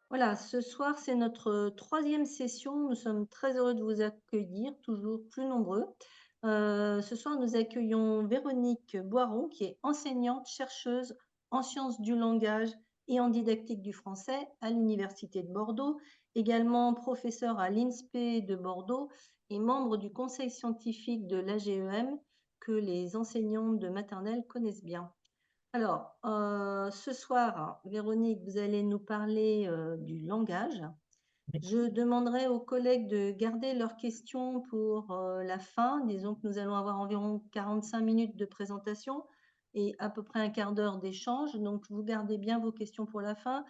Voilà, ce soir, c'est notre troisième session. Nous sommes très heureux de vous accueillir, toujours plus nombreux. Ce soir, nous accueillons Véronique Boiron, qui est enseignante, chercheuse en sciences du langage et en didactique du français à l'Université de Bordeaux, également professeure à l'INSPE de Bordeaux et membre du conseil scientifique de l'AGEM que les enseignants de maternelle connaissent bien. Alors, ce soir, Véronique, vous allez nous parler, du langage. Oui. Je demanderai aux collègues de garder leurs questions pour, la fin. Disons que nous allons avoir environ 45 minutes de présentation et à peu près un quart d'heure d'échange. Donc vous gardez bien vos questions pour la fin.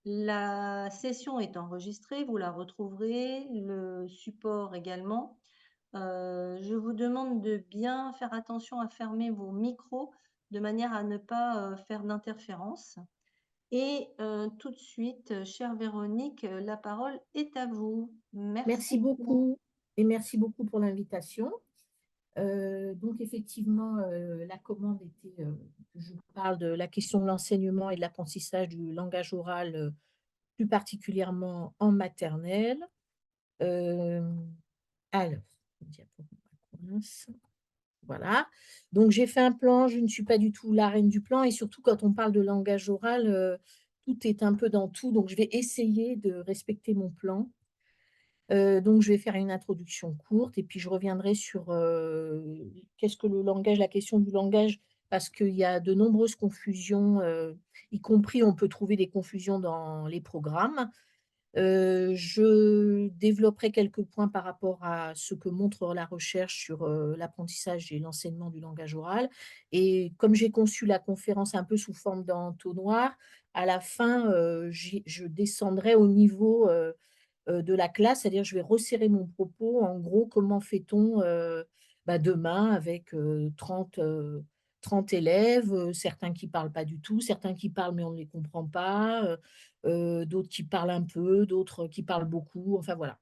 La session est enregistrée, vous la retrouverez, le support également. Je vous demande de bien faire attention à fermer vos micros de manière à ne pas, faire d'interférences et tout de suite, chère Véronique, la parole est à vous. Merci Merci. beaucoup et merci beaucoup pour l'invitation. Donc effectivement, la commande était que je parle de la question de l'enseignement et de l'apprentissage du langage oral, plus particulièrement en maternelle. Hem, alors, diapo mince, voilà. Donc j'ai fait un plan, je ne suis pas du tout la reine du plan et surtout quand on parle de langage oral, tout est un peu dans tout, donc je vais essayer de respecter mon plan. Donc je vais faire une introduction courte et puis je reviendrai sur, qu'est-ce que le langage, la question du langage, parce qu'il y a de nombreuses confusions, y compris on peut trouver des confusions dans les programmes. Je développerai quelques points par rapport à ce que montre la recherche sur, l'apprentissage et l'enseignement du langage oral et comme j'ai conçu la conférence un peu sous forme d'entonnoir, à la fin, je descendrai au niveau, de la classe, c'est-à-dire je vais resserrer mon propos. En gros, comment fait-on, demain avec, 30 élèves, certains qui parlent pas du tout, certains qui parlent mais on ne les comprend pas, d'autres qui parlent un peu, d'autres qui parlent beaucoup, enfin voilà.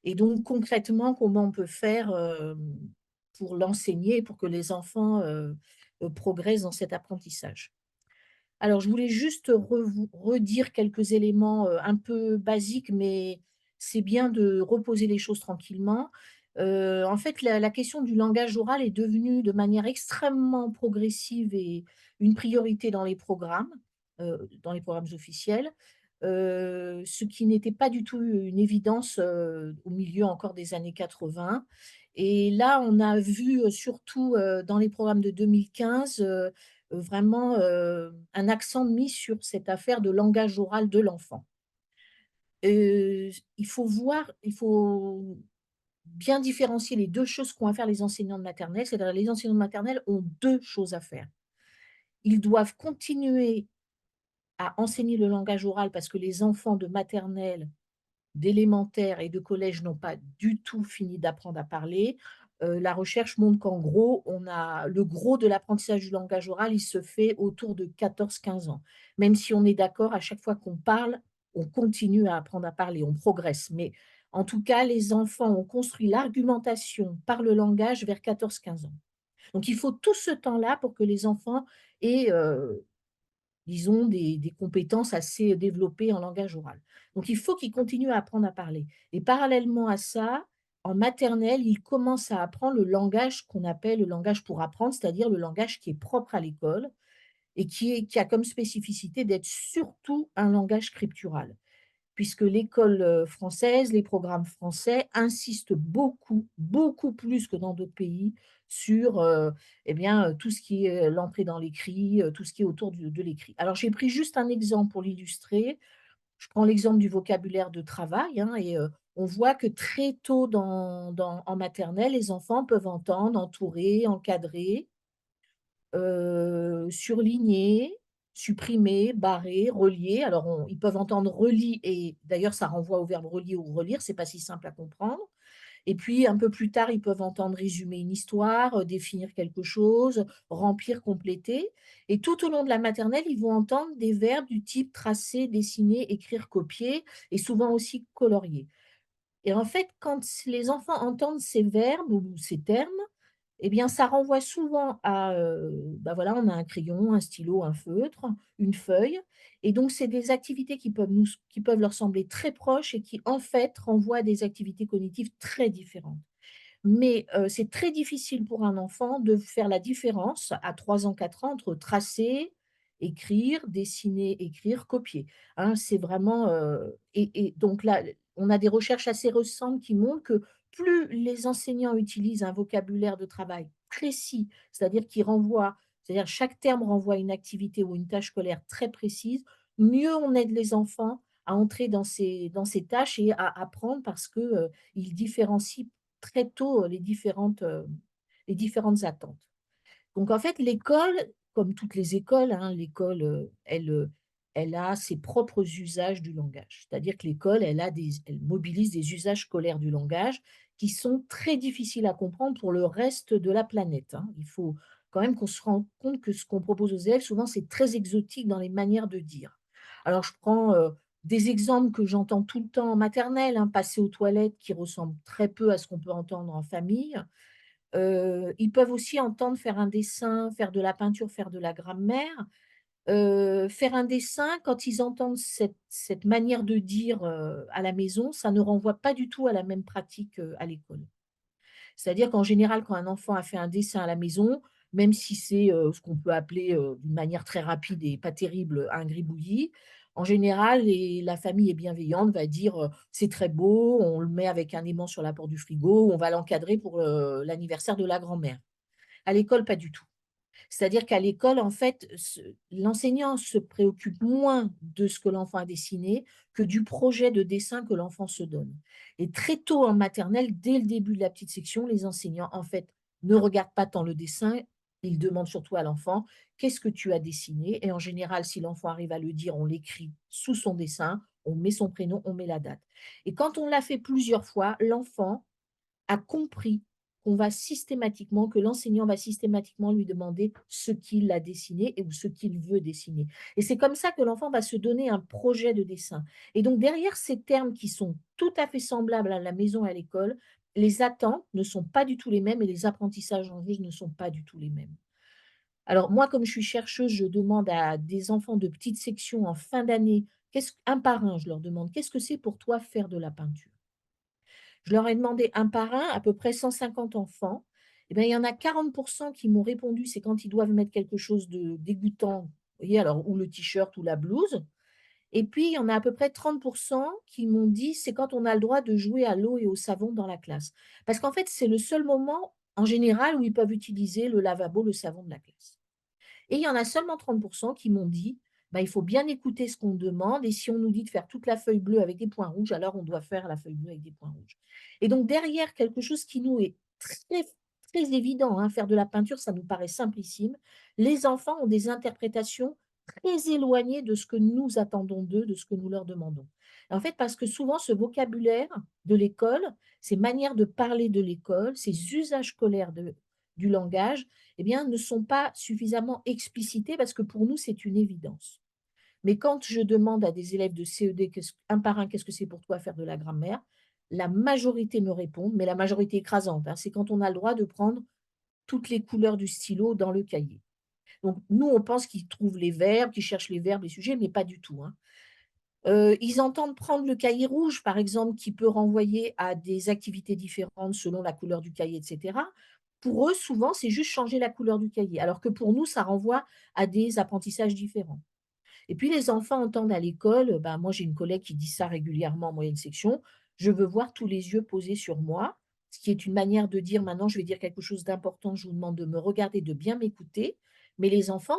Et donc concrètement, comment on peut faire, pour l'enseigner, pour que les enfants, progressent dans cet apprentissage? Alors, je voulais juste redire quelques éléments, un peu basiques, mais c'est bien de reposer les choses tranquillement. En fait, la question du langage oral est devenue de manière extrêmement progressive et une priorité dans les programmes officiels, ce qui n'était pas du tout une évidence, au milieu encore des années 80. Et là, on a vu, surtout, dans les programmes de 2015, vraiment, un accent mis sur cette affaire de langage oral de l'enfant. Il faut bien différencier les 2 choses qu'ont à faire les enseignants de maternelle. C'est-à-dire les enseignants de maternelle ont 2 choses à faire. Ils doivent continuer à enseigner le langage oral parce que les enfants de maternelle, d'élémentaire et de collège n'ont pas du tout fini d'apprendre à parler. La recherche montre qu'en gros, on a le gros de l'apprentissage du langage oral, il se fait autour de 14-15 ans. Même si on est d'accord, à chaque fois qu'on parle, on continue à apprendre à parler, on progresse. Mais en tout cas, les enfants ont construit l'argumentation par le langage vers 14-15 ans. Donc il faut tout ce temps-là pour que les enfants aient, disons, des compétences assez développées en langage oral. Donc il faut qu'ils continuent à apprendre à parler et parallèlement à ça, en maternelle, ils commencent à apprendre le langage qu'on appelle le langage pour apprendre, c'est-à-dire le langage qui est propre à l'école et qui a comme spécificité d'être surtout un langage scriptural puisque l'école, française, les programmes français insistent beaucoup, beaucoup plus que dans d'autres pays sur, tout ce qui est, l'entrée dans l'écrit, tout ce qui est autour de l'écrit. Alors j'ai pris juste un exemple pour l'illustrer. Je prends l'exemple du vocabulaire de travail, hein, et on voit que très tôt en maternelle, les enfants peuvent entendre entourer, encadrer, surligner, supprimer, barrer, relier. Alors ils peuvent entendre relie et d'ailleurs ça renvoie au verbe relier ou relire, c'est pas si simple à comprendre. Et puis un peu plus tard, ils peuvent entendre résumer une histoire, définir quelque chose, remplir, compléter et tout au long de la maternelle, ils vont entendre des verbes du type tracer, dessiner, écrire, copier et souvent aussi colorier. Et en fait, quand les enfants entendent ces verbes ou ces termes, Eh bien, ça renvoie souvent à, bah, voilà, on a un crayon, un stylo, un feutre, une feuille et donc c'est des activités qui peuvent leur sembler très proches et qui, en fait, renvoient à des activités cognitives très différentes. Mais c'est très difficile pour un enfant de faire la différence à 3 ans, 4 ans entre tracer, écrire, dessiner, écrire, copier, hein. C'est vraiment, et donc là, on a des recherches assez récentes qui montrent que plus les enseignants utilisent un vocabulaire de travail précis, c'est-à-dire qui renvoie c'est-à-dire chaque terme renvoie à une activité ou une tâche scolaire très précise, mieux on aide les enfants à entrer dans ces tâches et à apprendre parce que, ils différencient très tôt, les différentes attentes. Donc en fait, l'école, comme toutes les écoles, hein, l'école, elle a ses propres usages du langage. C'est-à-dire que l'école, elle mobilise des usages scolaires du langage qui sont très difficiles à comprendre pour le reste de la planète, hein. Il faut quand même qu'on se rende compte que ce qu'on propose aux élèves, souvent, c'est très exotique dans les manières de dire. Alors je prends, des exemples que j'entends tout le temps en maternelle, hein, passer aux toilettes qui ressemblent très peu à ce qu'on peut entendre en famille. Ils peuvent aussi entendre faire un dessin, faire de la peinture, faire de la grammaire. Faire un dessin, quand ils entendent cette manière de dire, à la maison, ça ne renvoie pas du tout à la même pratique, à l'école. C'est-à-dire qu'en général, quand un enfant a fait un dessin à la maison, même si c'est, ce qu'on peut appeler, d'une manière très rapide et pas terrible, un gribouillis, en général la famille est bienveillante, va dire, «C'est très beau, on le met avec un aimant sur la porte du frigo, on va l'encadrer pour, l'anniversaire de la grand-mère». À l'école, pas du tout. C'est-à-dire qu'à l'école, en fait, l'enseignant se préoccupe moins de ce que l'enfant a dessiné que du projet de dessin que l'enfant se donne. Et très tôt en maternelle, dès le début de la petite section, les enseignants, en fait, ne regardent pas tant le dessin, ils demandent surtout à l'enfant: «Qu'est-ce que tu as dessiné?» Et en général, si l'enfant arrive à le dire, on l'écrit sous son dessin, on met son prénom, on met la date. Et quand on l'a fait plusieurs fois, l'enfant a compris que l'enseignant va systématiquement lui demander ce qu'il a dessiné et ou ce qu'il veut dessiner. Et c'est comme ça que l'enfant va se donner un projet de dessin. Et donc derrière ces termes qui sont tout à fait semblables à la maison et à l'école, les attentes ne sont pas du tout les mêmes et les apprentissages en jeu ne sont pas du tout les mêmes. Alors moi, comme je suis chercheuse, je demande à des enfants de petite section en fin d'année, un par un, je leur demande: «Qu'est-ce que c'est pour toi faire de la peinture?» Je leur ai demandé un par un, à peu près 150 enfants. Et bien, il y en a 40 qui m'ont répondu, c'est quand ils doivent mettre quelque chose de dégoûtant, vous voyez, alors ou le t-shirt ou la blouse. Et puis, il y en a à peu près 30 qui m'ont dit, c'est quand on a le droit de jouer à l'eau et au savon dans la classe. Parce qu'en fait, c'est le seul moment, en général, où ils peuvent utiliser le lavabo, le savon de la classe. Et il y en a seulement 30 qui m'ont dit: «Bah, il faut bien écouter ce qu'on demande et si on nous dit de faire toute la feuille bleue avec des points rouges, alors on doit faire la feuille bleue avec des points rouges». Et donc derrière quelque chose qui nous est très très évident, hein, faire de la peinture, ça nous paraît simplissime. Les enfants ont des interprétations très éloignées de ce que nous attendons d'eux, de ce que nous leur demandons. En fait, parce que souvent ce vocabulaire de l'école, ces manières de parler de l'école, ces usages scolaires du langage, eh bien, ne sont pas suffisamment explicités parce que pour nous, c'est une évidence. Mais quand je demande à des élèves de CED, un par un, qu'est-ce que c'est pour toi faire de la grammaire? La majorité me répondent, mais la majorité écrasante, hein, c'est quand on a le droit de prendre toutes les couleurs du stylo dans le cahier. Donc, nous, on pense qu'ils trouvent les verbes, qu'ils cherchent les verbes, les sujets, mais pas du tout, hein. Ils entendent prendre le cahier rouge, par exemple, qui peut renvoyer à des activités différentes selon la couleur du cahier et cetera. Pour eux, souvent, c'est juste changer la couleur du cahier, alors que pour nous, ça renvoie à des apprentissages différents. Et puis les enfants entendent à l'école, ben, moi j'ai une collègue qui dit ça régulièrement en moyenne section: «Je veux voir tous les yeux posés sur moi», ce qui est une manière de dire: «Maintenant je vais dire quelque chose d'important, je vous demande de me regarder, de bien m'écouter». Mais les enfants,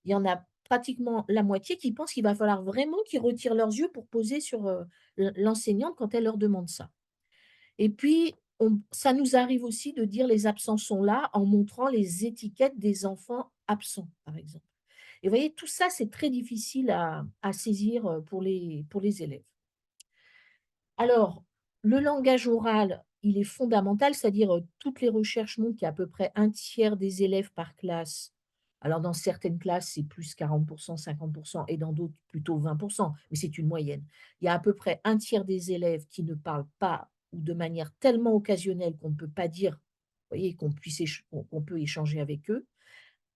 il y en a pratiquement la moitié qui pensent qu'il va falloir vraiment qu'ils retirent leurs yeux pour poser sur, l'enseignante quand elle leur demande ça. Et puis ça nous arrive aussi de dire: «Les absents sont là», en montrant les étiquettes des enfants absents, par exemple. Et vous voyez, tout ça, c'est très difficile à saisir, pour les élèves. Alors, le langage oral, il est fondamental, c'est-à-dire, toutes les recherches montrent qu'il y a à peu près un tiers des élèves par classe. Alors dans certaines classes, c'est plus 40 50 et dans d'autres plutôt 20 mais c'est une moyenne. Il y a à peu près un tiers des élèves qui ne parlent pas ou de manière tellement occasionnelle qu'on ne peut pas dire voyez, qu'on peut échanger avec eux.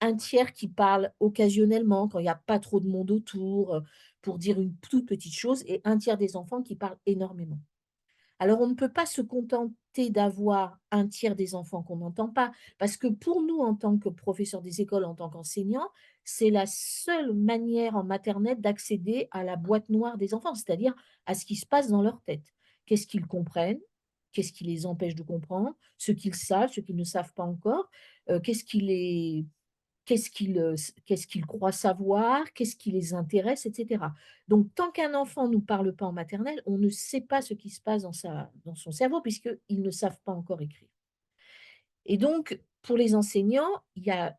Un tiers qui parle occasionnellement, quand il y a pas trop de monde autour, pour dire une toute petite chose et un tiers des enfants qui parlent énormément. Alors on ne peut pas se contenter d'avoir un tiers des enfants qu'on n'entend pas, parce que pour nous, en tant que professeurs des écoles, en tant qu'enseignants, c'est la seule manière en maternelle d'accéder à la boîte noire des enfants, c'est-à-dire à ce qui se passe dans leur tête. Qu'est-ce qu'ils comprennent? Qu'est-ce qui les empêche de comprendre? Ce qu'ils savent, ce qu'ils ne savent pas encore? Qu'est-ce qui les qu'est-ce qu'ils croient savoir? Qu'est-ce qui les intéresse? Et cetera. Donc tant qu'un enfant ne nous parle pas en maternelle, on ne sait pas ce qui se passe dans son cerveau puisqu'ils ne savent pas encore écrire. Et donc, pour les enseignants, il y a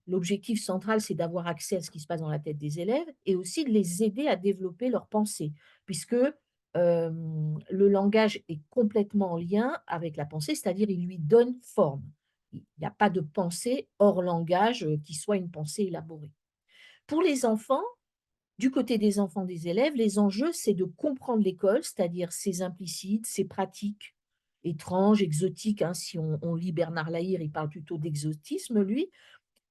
l'objectif central, c'est d'avoir accès à ce qui se passe dans la tête des élèves et aussi de les aider à développer leur pensée, puisque le langage est complètement en lien avec la pensée, c'est-à-dire il lui donne forme. Il n'y a pas de pensée hors langage qui soit une pensée élaborée. Pour les enfants, du côté des enfants, des élèves, les enjeux, c'est de comprendre l'école, c'est-à-dire ses implicites, ses pratiques étranges, exotiques, hein, si on lit Bernard Lahire, il parle plutôt d'exotisme, lui.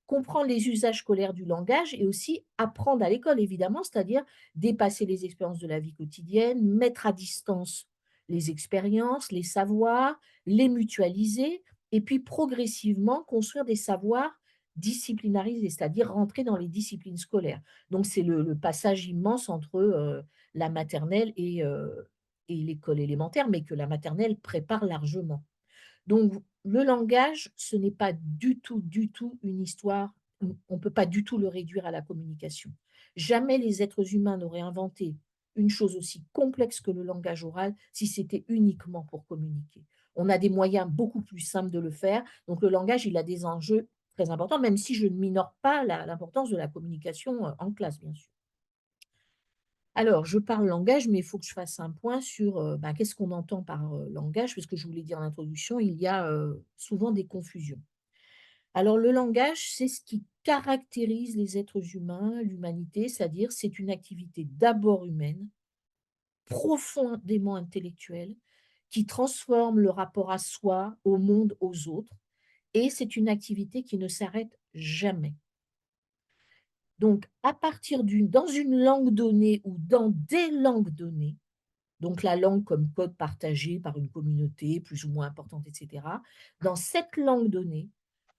Comprendre les usages scolaires du langage et aussi apprendre à l'école, évidemment, c'est-à-dire dépasser les expériences de la vie quotidienne, mettre à distance les expériences, les savoirs, les mutualiser et puis progressivement construire des savoirs disciplinarisés, c'est-à-dire rentrer dans les disciplines scolaires. Donc c'est le passage immense entre, la maternelle et l'école élémentaire, mais que la maternelle prépare largement. Donc le langage, ce n'est pas du tout une histoire, on ne peut pas du tout le réduire à la communication. Jamais les êtres humains n'auraient inventé une chose aussi complexe que le langage oral si c'était uniquement pour communiquer. On a des moyens beaucoup plus simples de le faire, donc le langage, il a des enjeux très importants, même si je ne minore pas l'importance de la communication, en classe, bien sûr. Alors, je parle langage, mais il faut que je fasse un point sur, bah, qu'est-ce qu'on entend par, langage? Parce que je vous l'ai dit en introduction, il y a, souvent des confusions. Alors le langage, c'est ce qui caractérise les êtres humains, l'humanité, c'est-à-dire c'est une activité d'abord humaine, profondément intellectuelle, qui transforme le rapport à soi, au monde, aux autres et c'est une activité qui ne s'arrête jamais. Donc à partir dans une langue donnée ou dans des langues données. Donc la langue comme code partagé par une communauté plus ou moins importante, et cetera. Dans cette langue donnée,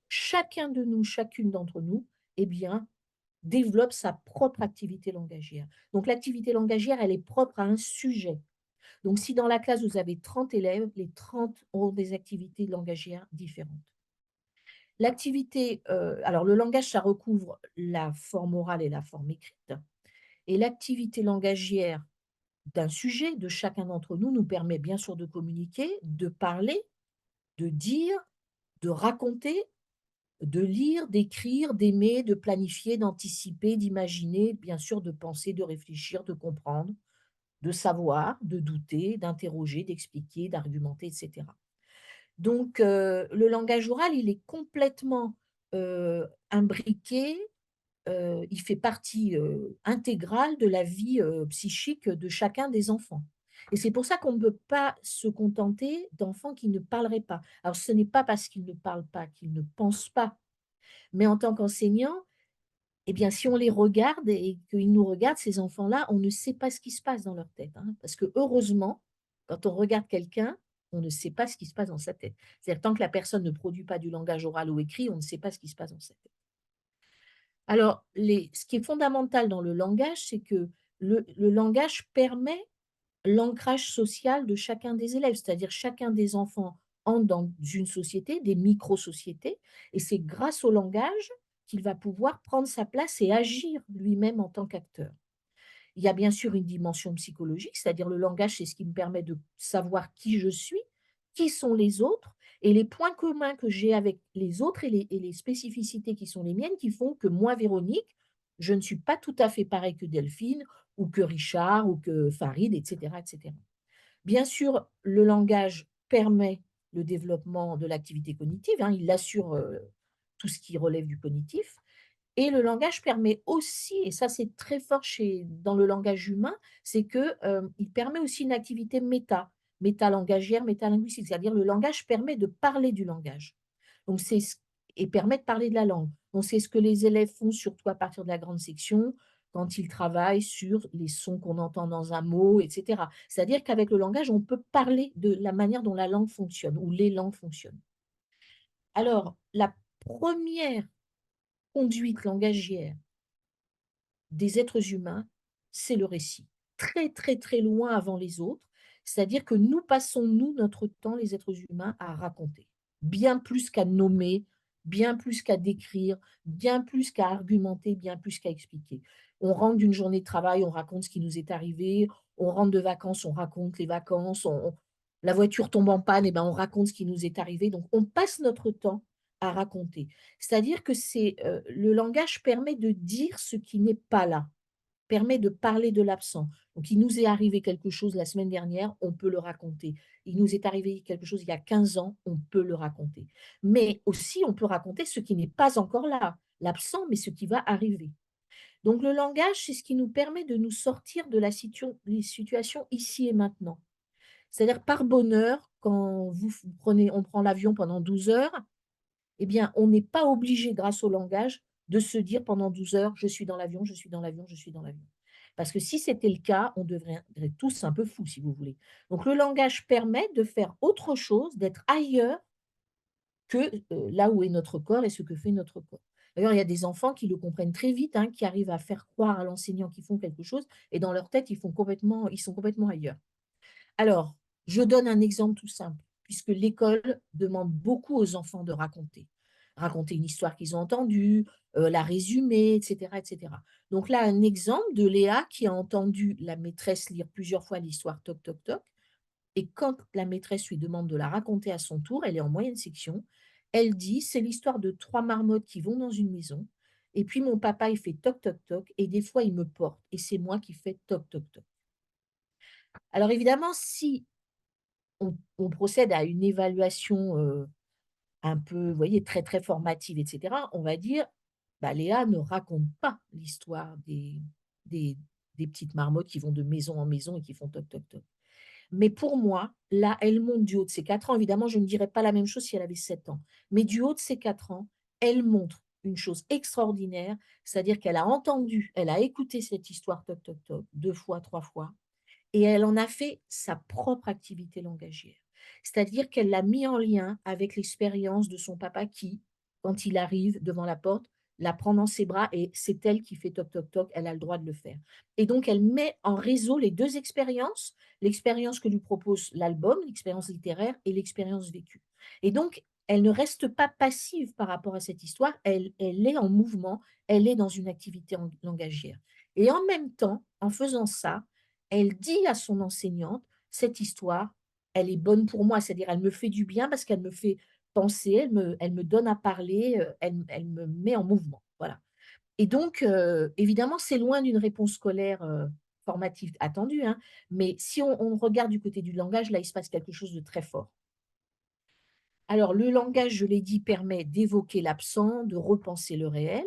chacun de nous, chacune d'entre nous, eh bien, développe sa propre activité langagière. Donc l'activité langagière, elle est propre à un sujet. Donc si dans la classe, vous avez 30 élèves, les 30 ont des activités langagières différentes. Alors le langage, ça recouvre la forme orale et la forme écrite et l'activité langagière d'un sujet, de chacun d'entre nous, nous permet bien sûr de communiquer, de parler, de dire, de raconter, de lire, d'écrire, d'aimer, de planifier, d'anticiper, d'imaginer, bien sûr de penser, de réfléchir, de comprendre, de savoir, de douter, d'interroger, d'expliquer, d'argumenter, et cetera. Donc le langage oral, il est complètement, imbriqué, il fait partie, intégrale de la vie, psychique de chacun des enfants et c'est pour ça qu'on ne peut pas se contenter d'enfants qui ne parleraient pas. Alors ce n'est pas parce qu'ils ne parlent pas qu'ils ne pensent pas, mais en tant qu'enseignant, eh bien, si on les regarde et qu'ils nous regardent, ces enfants-là, on ne sait pas ce qui se passe dans leur tête, hein, parce que heureusement, quand on regarde quelqu'un, on ne sait pas ce qui se passe dans sa tête. C'est-à-dire tant que la personne ne produit pas du langage oral ou écrit, on ne sait pas ce qui se passe dans sa tête. Alors, ce qui est fondamental dans le langage, c'est que le langage permet l'ancrage social de chacun des élèves, c'est-à-dire chacun des enfants entre dans une société, des micro-sociétés, et c'est grâce au langage qu'il va pouvoir prendre sa place et agir lui-même en tant qu'acteur. Il y a bien sûr une dimension psychologique, c'est-à-dire le langage, c'est ce qui me permet de savoir qui je suis, qui sont les autres et les points communs que j'ai avec les autres et les spécificités qui sont les miennes qui font que moi, Véronique, je ne suis pas tout à fait pareille que Delphine ou que Richard ou que Farid, et cetera, et cetera. Bien sûr, le langage permet le développement de l'activité cognitive, hein, il assure, tout ce qui relève du cognitif, et le langage permet aussi, et ça c'est très fort dans le langage humain, c'est que, il permet aussi une activité méta. métalangagière, métalinguistique, c'est-à-dire le langage permet de parler du langage. Donc c'est ce et permet de parler de la langue. Donc c'est ce que les élèves font surtout à partir de la grande section, quand ils travaillent sur les sons qu'on entend dans un mot, et cetera. C'est-à-dire qu'avec le langage, on peut parler de la manière dont la langue fonctionne ou les langues fonctionnent. Alors, la première conduite langagière des êtres humains, c'est le récit. Très, très, très loin avant les autres. C'est-à-dire que nous passons, nous, notre temps, les êtres humains, à raconter. Bien plus qu'à nommer, bien plus qu'à décrire, bien plus qu'à argumenter, bien plus qu'à expliquer. On rentre d'une journée de travail, on raconte ce qui nous est arrivé. On rentre de vacances, on raconte les vacances. La voiture tombe en panne, et ben on raconte ce qui nous est arrivé. Donc, on passe notre temps à raconter. C'est-à-dire que le langage permet de dire ce qui n'est pas là, permet de parler de l'absent. Donc, il nous est arrivé quelque chose la semaine dernière, on peut le raconter. Il nous est arrivé quelque chose il y a 15 ans, on peut le raconter. Mais aussi, on peut raconter ce qui n'est pas encore là, l'absent, mais ce qui va arriver. Donc, le langage, c'est ce qui nous permet de nous sortir de les situations ici et maintenant. C'est-à-dire, par bonheur, quand on prend l'avion pendant 12 heures, eh bien, on n'est pas obligé, grâce au langage, de se dire pendant 12 heures: «Je suis dans l'avion, je suis dans l'avion, je suis dans l'avion». Parce que si c'était le cas, on devrait être tous un peu fous, si vous voulez. Donc le langage permet de faire autre chose, d'être ailleurs que, là où est notre corps et ce que fait notre corps. D'ailleurs, il y a des enfants qui le comprennent très vite, hein, qui arrivent à faire croire à l'enseignant qu'ils font quelque chose et dans leur tête, ils sont complètement ailleurs. Alors, je donne un exemple tout simple, puisque l'école demande beaucoup aux enfants de raconter. Raconter une histoire qu'ils ont entendue, la résumer, et cetera, et cetera. Donc là, un exemple de Léa qui a entendu la maîtresse lire plusieurs fois l'histoire toc toc toc et quand la maîtresse lui demande de la raconter à son tour, elle est en moyenne section, elle dit: «C'est l'histoire de 3 marmottes qui vont dans une maison et puis mon papa, il fait toc toc toc et des fois il me porte et c'est moi qui fais toc toc toc». Alors évidemment, si on procède à une évaluation, un peu, vous voyez, très, très formative et cetera, on va dire: «Bah, Léa ne raconte pas l'histoire des des petites marmottes qui vont de maison en maison et qui font toc toc toc». Mais pour moi, là, elle montre du haut de ses 4 ans, évidemment, je ne dirais pas la même chose si elle avait 7 ans, mais du haut de ses 4 ans, elle montre une chose extraordinaire, c'est-à-dire qu'elle a entendu, elle a écouté cette histoire toc toc toc 2 fois, 3 fois et elle en a fait sa propre activité langagière. C'est-à-dire qu'elle l'a mis en lien avec l'expérience de son papa qui, quand il arrive devant la porte, la prend dans ses bras et c'est elle qui fait toc toc toc, elle a le droit de le faire. Et donc elle met en réseau les 2 expériences, l'expérience que lui propose l'album, l'expérience littéraire et l'expérience vécue. Et donc elle ne reste pas passive par rapport à cette histoire, elle est en mouvement, elle est dans une activité langagière. Et en même temps, en faisant ça, elle dit à son enseignante: «Cette histoire, elle est bonne pour moi», c'est-à-dire elle me fait du bien parce qu'elle me fait penser, elle me donne à parler, elle me met en mouvement, voilà. Et donc évidemment, c'est loin d'une réponse scolaire, formative attendue, hein, mais si on regarde du côté du langage, là, il se passe quelque chose de très fort. Alors, le langage, je l'ai dit, permet d'évoquer l'absent, de repenser le réel.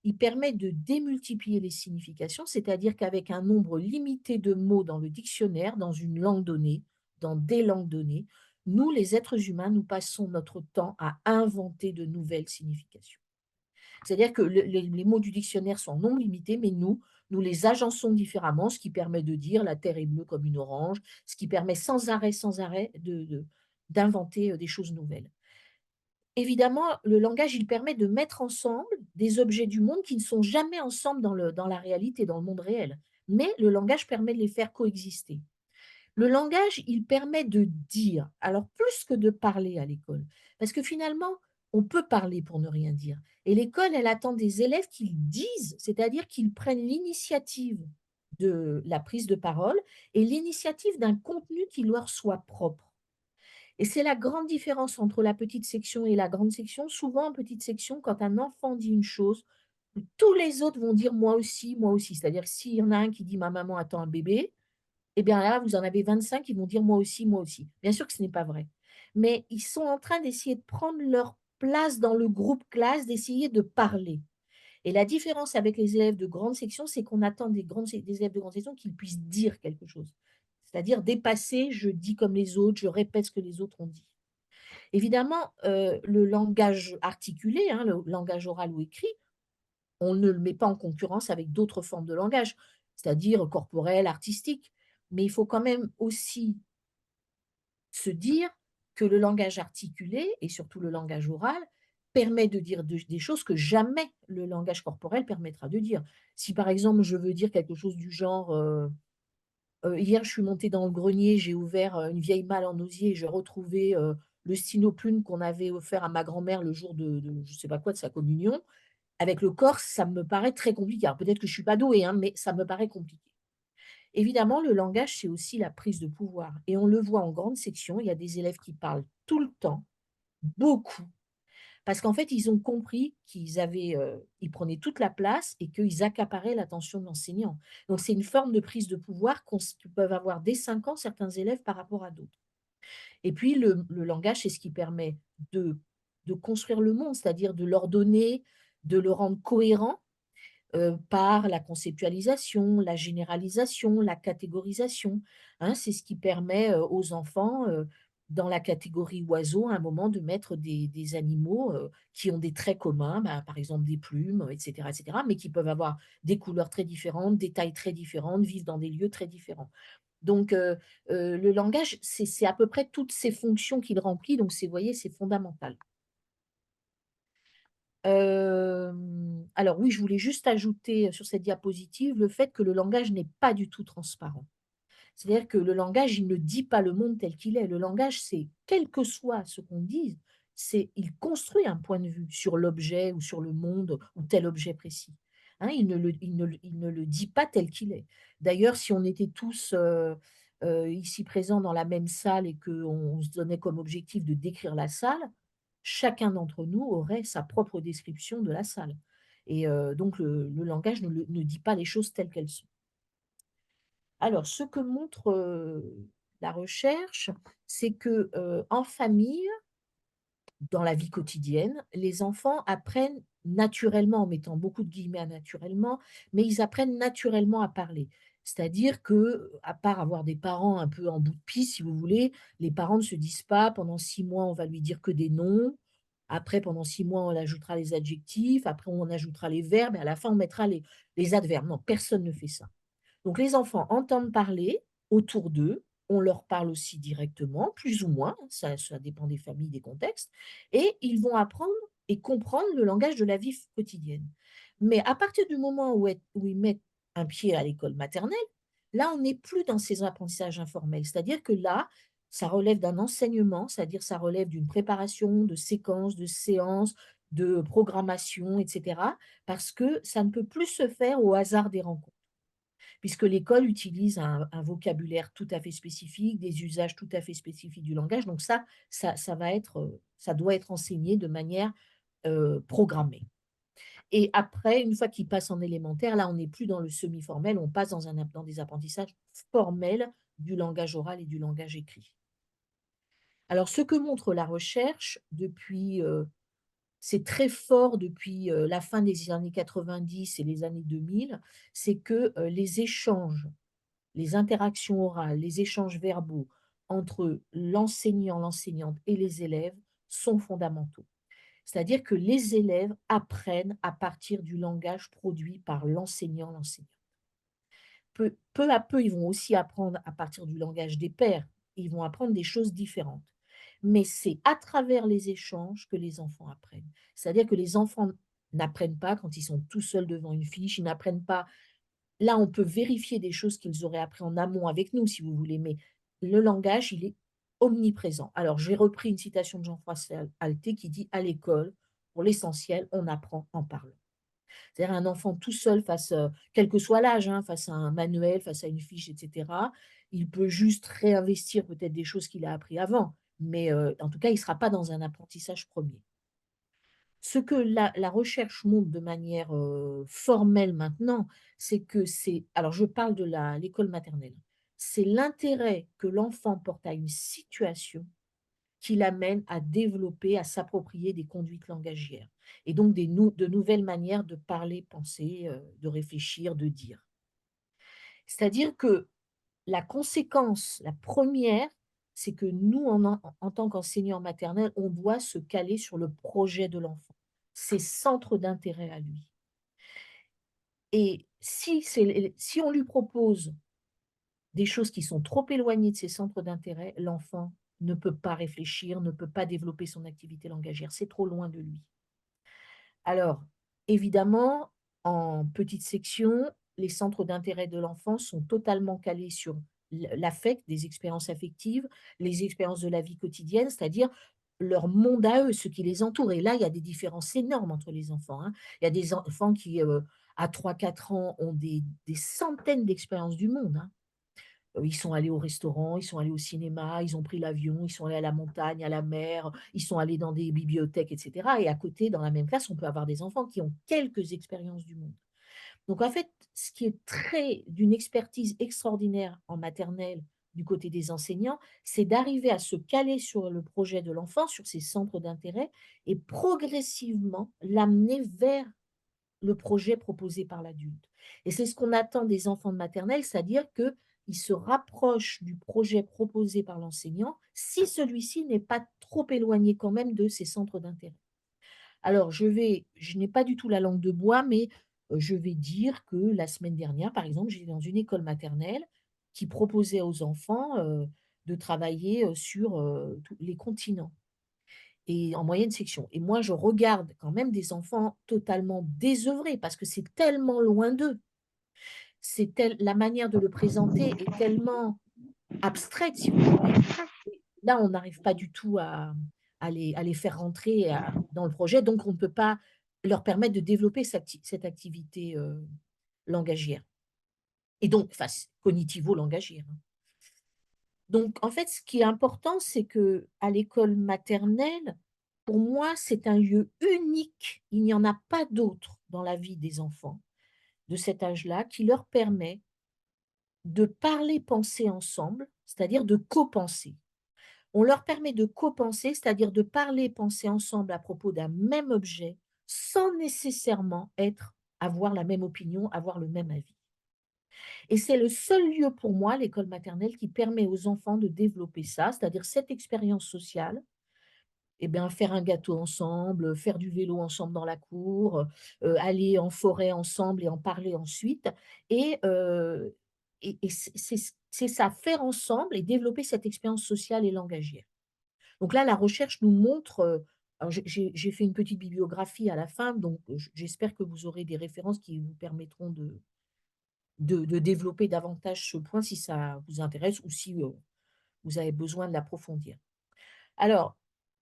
Il permet de démultiplier les significations, c'est-à-dire qu'avec un nombre limité de mots dans le dictionnaire, dans une langue donnée, dans des langues données, nous, les êtres humains, nous passons notre temps à inventer de nouvelles significations. C'est-à-dire que les mots du dictionnaire sont non limités, mais nous les agençons différemment, ce qui permet de dire la terre est bleue comme une orange, ce qui permet sans arrêt d'inventer des choses nouvelles. Évidemment, le langage, il permet de mettre ensemble des objets du monde qui ne sont jamais ensemble dans la réalité, dans le monde réel. Mais le langage permet de les faire coexister. Le langage, il permet de dire, alors plus que de parler à l'école, parce que finalement, on peut parler pour ne rien dire. Et l'école, elle attend des élèves qu'ils disent, c'est-à-dire qu'ils prennent l'initiative de la prise de parole et l'initiative d'un contenu qui leur soit propre. Et c'est la grande différence entre la petite section et la grande section. Souvent, en petite section, quand un enfant dit une chose, tous les autres vont dire moi aussi, moi aussi. C'est-à-dire que s'il y en a un qui dit ma maman attend un bébé, eh bien là, vous en avez 25 qui vont dire moi aussi, moi aussi. Bien sûr que ce n'est pas vrai. Mais ils sont en train d'essayer de prendre leur place dans le groupe classe, d'essayer de parler. Et la différence avec les élèves de grande section, c'est qu'on attend des élèves de grande section qu'ils puissent dire quelque chose. C'est-à-dire dépasser, je dis comme les autres, je répète ce que les autres ont dit. Évidemment, le langage articulé, hein, le langage oral ou écrit, on ne le met pas en concurrence avec d'autres formes de langage, c'est-à-dire corporel, artistique. Mais il faut quand même aussi se dire que le langage articulé et surtout le langage oral permet de dire des choses que jamais le langage corporel permettra de dire. Si par exemple je veux dire quelque chose du genre, hier je suis montée dans le grenier, j'ai ouvert, une vieille malle en osier et j'ai retrouvé, le stylo plume qu'on avait offert à ma grand-mère le jour de je sais pas quoi, de sa communion. Avec le corps, ça me paraît très compliqué. Alors peut-être que je suis pas douée, hein, mais ça me paraît compliqué. Évidemment, le langage, c'est aussi la prise de pouvoir et on le voit en grande section, il y a des élèves qui parlent tout le temps, beaucoup, parce qu'en fait, ils ont compris qu'ils avaient, ils prenaient toute la place et qu'ils accaparaient l'attention de l'enseignant. Donc c'est une forme de prise de pouvoir que peuvent avoir dès 5 ans certains élèves par rapport à d'autres. Et puis le langage, c'est ce qui permet de de construire le monde, c'est-à-dire de l'ordonner, de le rendre cohérent par la conceptualisation, la généralisation, la catégorisation, hein. C'est ce qui permet, aux enfants, dans la catégorie oiseaux, à un moment, de mettre des animaux, qui ont des traits communs, bah, par exemple des plumes, et cetera, mais qui peuvent avoir des couleurs très différentes, des tailles très différentes, vivre dans des lieux très différents. Donc le langage, c'est à peu près toutes ces fonctions qu'il remplit, donc c'est, vous voyez, c'est fondamental. Alors oui, je voulais juste ajouter, sur cette diapositive, le fait que le langage n'est pas du tout transparent. C'est-à-dire que le langage, il ne dit pas le monde tel qu'il est. Le langage, c'est quel que soit ce qu'on dise, c'est il construit un point de vue sur l'objet ou sur le monde ou tel objet précis. Hein, il ne le dit pas tel qu'il est. D'ailleurs, si on était tous, ici présents dans la même salle et qu'on se donnait comme objectif de décrire la salle, chacun d'entre nous aurait sa propre description de la salle et donc le langage ne dit pas les choses telles qu'elles sont. Alors ce que montre, la recherche, c'est que, en famille, dans la vie quotidienne, les enfants apprennent naturellement, en mettant beaucoup de guillemets à naturellement, mais ils apprennent naturellement à parler. C'est-à-dire que, à part avoir des parents un peu en bout de piste, si vous voulez, les parents ne se disent pas: «Pendant 6 mois, on va lui dire que des noms. Après, pendant 6 mois, on ajoutera les adjectifs. Après, on ajoutera les verbes et à la fin, on mettra les adverbes». Non, personne ne fait ça. Donc les enfants entendent parler autour d'eux, on leur parle aussi directement, plus ou moins, hein, ça dépend des familles, des contextes, et ils vont apprendre et comprendre le langage de la vie quotidienne. Mais à partir du moment où ils mettent un pied à l'école maternelle, là, on n'est plus dans ces apprentissages informels. C'est-à-dire que là, ça relève d'un enseignement, c'est-à-dire ça relève d'une préparation, de séquences, de séances, de programmation, etc. Parce que ça ne peut plus se faire au hasard des rencontres puisque l'école utilise un vocabulaire tout à fait spécifique, des usages tout à fait spécifiques du langage. Donc ça va être, ça doit être enseigné de manière, programmée. Et après, une fois qu'ils passent en élémentaire, là, on n'est plus dans le semi-formel, on passe dans des apprentissages formels du langage oral et du langage écrit. Alors ce que montre la recherche depuis, c'est très fort depuis, la fin des années 90 et les années 2000, c'est que, les échanges, les interactions orales, les échanges verbaux entre l'enseignant, l'enseignante et les élèves sont fondamentaux. C'est-à-dire que les élèves apprennent à partir du langage produit par l'enseignant, l'enseignante. Peu à peu, ils vont aussi apprendre à partir du langage des pairs. Ils vont apprendre des choses différentes. Mais c'est à travers les échanges que les enfants apprennent. C'est-à-dire que les enfants n'apprennent pas quand ils sont tout seuls devant une fiche, ils n'apprennent pas. Là, on peut vérifier des choses qu'ils auraient appris en amont avec nous, si vous voulez, mais le langage, il est omniprésent. Alors, j'ai repris une citation de Jean-François Alté qui dit: «À l'école, pour l'essentiel, on apprend en parlant». C'est-à-dire un enfant tout seul face, quel que soit l'âge, hein, face à un manuel, face à une fiche et cetera, il peut juste réinvestir peut-être des choses qu'il a appris avant, mais en tout cas, il ne sera pas dans un apprentissage premier. Ce que la recherche montre de manière, formelle maintenant, c'est que c'est alors je parle de l'école maternelle. C'est l'intérêt que l'enfant porte à une situation qui l'amène à développer, à s'approprier des conduites langagières et donc de nouvelles manières de parler, penser, de réfléchir, de dire. C'est-à-dire que la conséquence, la première, c'est que nous, en tant qu'enseignants maternels, on doit se caler sur le projet de l'enfant, ses centres d'intérêt à lui. Et si on lui propose des choses qui sont trop éloignées de ses centres d'intérêt, l'enfant ne peut pas réfléchir, ne peut pas développer son activité langagière, c'est trop loin de lui. Alors, évidemment, en petite section, les centres d'intérêt de l'enfant sont totalement calés sur l'affect, des expériences affectives, les expériences de la vie quotidienne, c'est-à-dire leur monde à eux, ce qui les entoure. Et là, il y a des différences énormes entre les enfants, hein. Il y a des enfants qui, à 3, 4 ans, ont des centaines d'expériences du monde, hein. Ils sont allés au restaurant, ils sont allés au cinéma, ils ont pris l'avion, ils sont allés à la montagne, à la mer, ils sont allés dans des bibliothèques et cetera, et à côté, dans la même classe, on peut avoir des enfants qui ont quelques expériences du monde. Donc en fait, ce qui est très d'une expertise extraordinaire en maternelle du côté des enseignants, c'est d'arriver à se caler sur le projet de l'enfant, sur ses centres d'intérêt et progressivement l'amener vers le projet proposé par l'adulte. Et c'est ce qu'on attend des enfants de maternelle, c'est-à-dire qu'ils se rapprochent du projet proposé par l'enseignant si celui-ci n'est pas trop éloigné quand même de ses centres d'intérêt. Alors je n'ai pas du tout la langue de bois, mais je vais dire que la semaine dernière, par exemple, j'étais dans une école maternelle qui proposait aux enfants, de travailler, sur, tous les continents et en moyenne section. Et moi, je regarde quand même des enfants totalement désœuvrés parce que c'est tellement loin d'eux. La manière de le présenter est tellement abstraite, si vous voulez. Et là, on n'arrive pas du tout à les faire rentrer dans le projet, donc on ne peut pas leur permettre de développer cette activité langagière. Et donc, enfin, cognitivo-langagière, hein. Donc, en fait, ce qui est important, c'est que à l'école maternelle, pour moi, c'est un lieu unique. Il n'y en a pas d'autre dans la vie des enfants de cet âge-là qui leur permet de parler, penser ensemble, c'est-à-dire de copenser. On leur permet de copenser, c'est-à-dire de parler, penser ensemble à propos d'un même objet, sans nécessairement avoir la même opinion, avoir le même avis. Et c'est le seul lieu pour moi, l'école maternelle, qui permet aux enfants de développer ça, c'est-à-dire cette expérience sociale, et bien, faire un gâteau ensemble, faire du vélo ensemble dans la cour, aller en forêt ensemble et en parler ensuite. Et c'est ça, faire ensemble et développer cette expérience sociale et langagière. Donc là, la recherche nous montre, alors j'ai fait une petite bibliographie à la fin, donc j'espère que vous aurez des références qui vous permettront de développer davantage ce point si ça vous intéresse ou si, vous avez besoin de l'approfondir. Alors,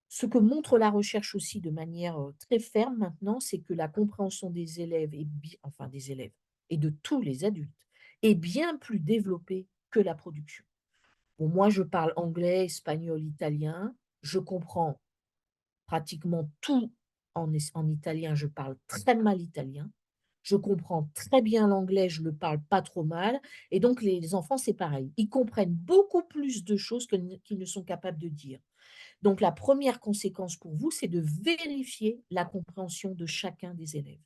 ce que montre la recherche aussi de manière, très ferme maintenant, c'est que la compréhension des élèves enfin des élèves et de tous les adultes, est bien plus développée que la production. Bon, moi je parle anglais, espagnol, italien, je comprends pratiquement tout en italien, je parle très mal italien. Je comprends très bien l'anglais, je le parle pas trop mal et donc les enfants, c'est pareil. Ils comprennent beaucoup plus de choses qu'ils ne sont capables de dire. Donc la première conséquence pour vous, c'est de vérifier la compréhension de chacun des élèves.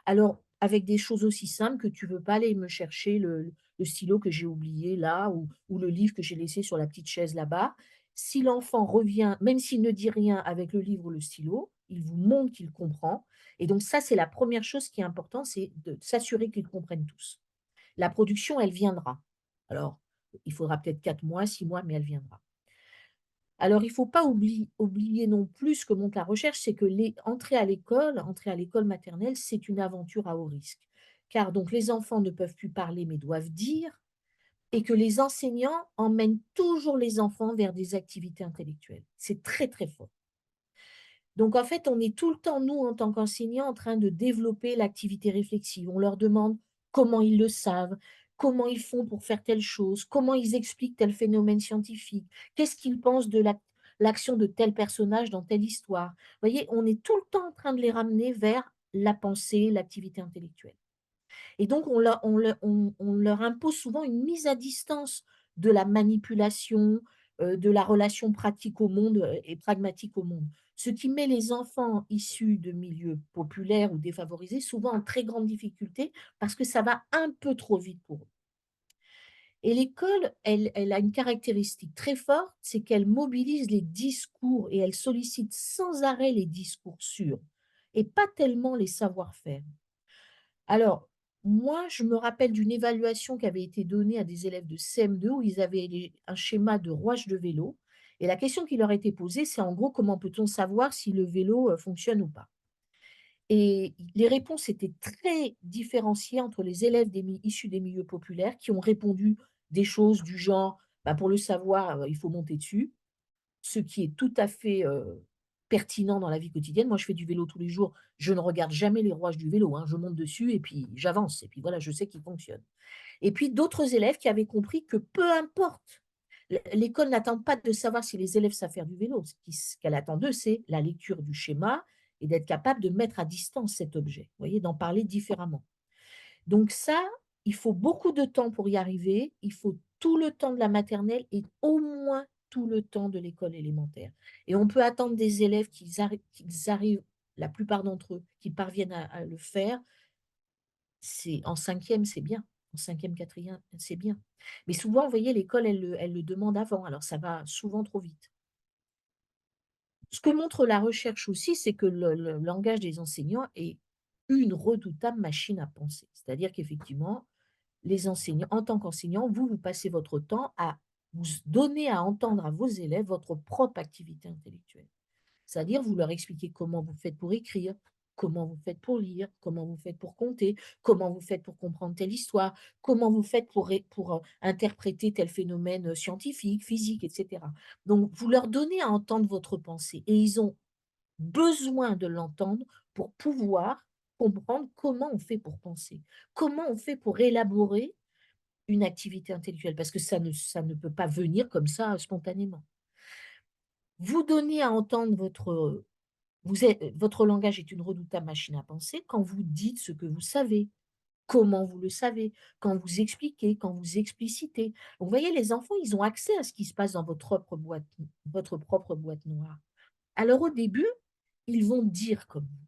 Alors, avec des choses aussi simples que tu veux pas aller me chercher le stylo que j'ai oublié là ou le livre que j'ai laissé sur la petite chaise là-bas. Si l'enfant revient, même s'il ne dit rien avec le livre ou le stylo, il vous montre qu'il comprend et donc ça, c'est la première chose qui est importante, c'est de s'assurer qu'ils comprennent tous. La production, elle viendra. Alors, il faudra peut-être 4 mois, 6 mois, mais elle viendra. Alors, il ne faut pas oublier non plus ce que montre la recherche, c'est que entrer à l'école maternelle, c'est une aventure à haut risque. Car donc les enfants ne peuvent plus parler mais doivent dire, et que les enseignants emmènent toujours les enfants vers des activités intellectuelles. C'est très, très fort. Donc en fait, on est tout le temps, nous, en tant qu'enseignants, en train de développer l'activité réflexive. On leur demande comment ils le savent, comment ils font pour faire telle chose, comment ils expliquent tel phénomène scientifique, qu'est-ce qu'ils pensent de l'action de tel personnage dans telle histoire. Vous voyez, on est tout le temps en train de les ramener vers la pensée, l'activité intellectuelle. Et donc, on leur impose souvent une mise à distance de la manipulation, de la relation pratique au monde, et pragmatique au monde. Ce qui met les enfants issus de milieux populaires ou défavorisés souvent en très grande difficulté parce que ça va un peu trop vite pour eux. Et l'école, elle a une caractéristique très forte, c'est qu'elle mobilise les discours et elle sollicite sans arrêt les discours sûrs et pas tellement les savoir-faire. Alors, moi, je me rappelle d'une évaluation qui avait été donnée à des élèves de CM2 où ils avaient un schéma de rouage de vélo. Et la question qui leur était posée, c'est en gros, comment peut-on savoir si le vélo fonctionne ou pas? Et les réponses étaient très différenciées entre les élèves issus des milieux populaires qui ont répondu des choses du genre, bah, pour le savoir, il faut monter dessus, ce qui est tout à fait, pertinent dans la vie quotidienne. Moi, je fais du vélo tous les jours, je ne regarde jamais les rouages du vélo, hein. Je monte dessus et puis j'avance et puis voilà, je sais qu'il fonctionne. Et puis d'autres élèves qui avaient compris que peu importe, l'école n'attend pas de savoir si les élèves savent faire du vélo. Ce qu'elle attend d'eux, c'est la lecture du schéma et d'être capable de mettre à distance cet objet, vous voyez? D'en parler différemment. Donc ça, il faut beaucoup de temps pour y arriver. Il faut tout le temps de la maternelle et au moins tout le temps de l'école élémentaire. Et on peut attendre des élèves qu'ils arrivent, la plupart d'entre eux, qui parviennent à le faire. C'est en cinquième, c'est bien. En cinquième, quatrième, c'est bien. Mais souvent, vous voyez, l'école, elle le demande avant, alors ça va souvent trop vite. Ce que montre la recherche aussi, c'est que le langage des enseignants est une redoutable machine à penser. C'est-à-dire qu'effectivement, les enseignants en tant qu'enseignant, vous passez votre temps à vous donner à entendre à vos élèves votre propre activité intellectuelle. C'est-à-dire, vous leur expliquez comment vous faites pour écrire, comment vous faites pour lire, comment vous faites pour compter, comment vous faites pour comprendre telle histoire, comment vous faites pour interpréter tel phénomène scientifique, physique, etc. Donc, vous leur donnez à entendre votre pensée et ils ont besoin de l'entendre pour pouvoir comprendre comment on fait pour penser, comment on fait pour élaborer une activité intellectuelle, parce que ça ne peut pas venir comme ça spontanément. Vous donnez à entendre votre langage est une redoutable machine à penser quand vous dites ce que vous savez, comment vous le savez, quand vous expliquez, quand vous explicitez. Donc, vous voyez, les enfants, ils ont accès à ce qui se passe dans votre propre boîte noire. Alors, au début, ils vont dire comme vous.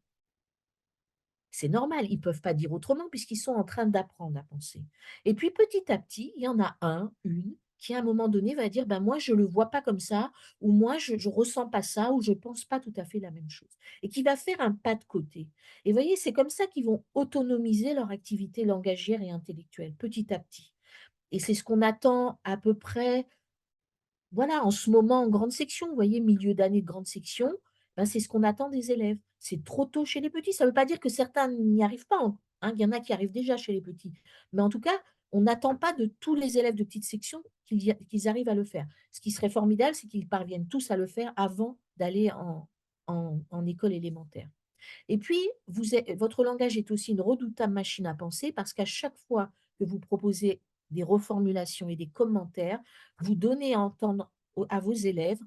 C'est normal, ils ne peuvent pas dire autrement puisqu'ils sont en train d'apprendre à penser. Et puis petit à petit, il y en a un, une, qui à un moment donné va dire: «Ben, moi je ne le vois pas comme ça» ou «Moi je ne ressens pas ça» ou «Je ne pense pas tout à fait la même chose» et qui va faire un pas de côté. Et vous voyez, c'est comme ça qu'ils vont autonomiser leur activité langagière et intellectuelle, petit à petit. Et c'est ce qu'on attend à peu près voilà, en ce moment, en grande section, vous voyez, milieu d'année de grande section, ben, c'est ce qu'on attend des élèves. C'est trop tôt chez les petits. Ça ne veut pas dire que certains n'y arrivent pas, hein. Il y en a qui arrivent déjà chez les petits. Mais en tout cas, on n'attend pas de tous les élèves de petite section qu'ils arrivent à le faire. Ce qui serait formidable, c'est qu'ils parviennent tous à le faire avant d'aller en école élémentaire. Et puis, votre langage est aussi une redoutable machine à penser parce qu'à chaque fois que vous proposez des reformulations et des commentaires, vous donnez à entendre à vos élèves,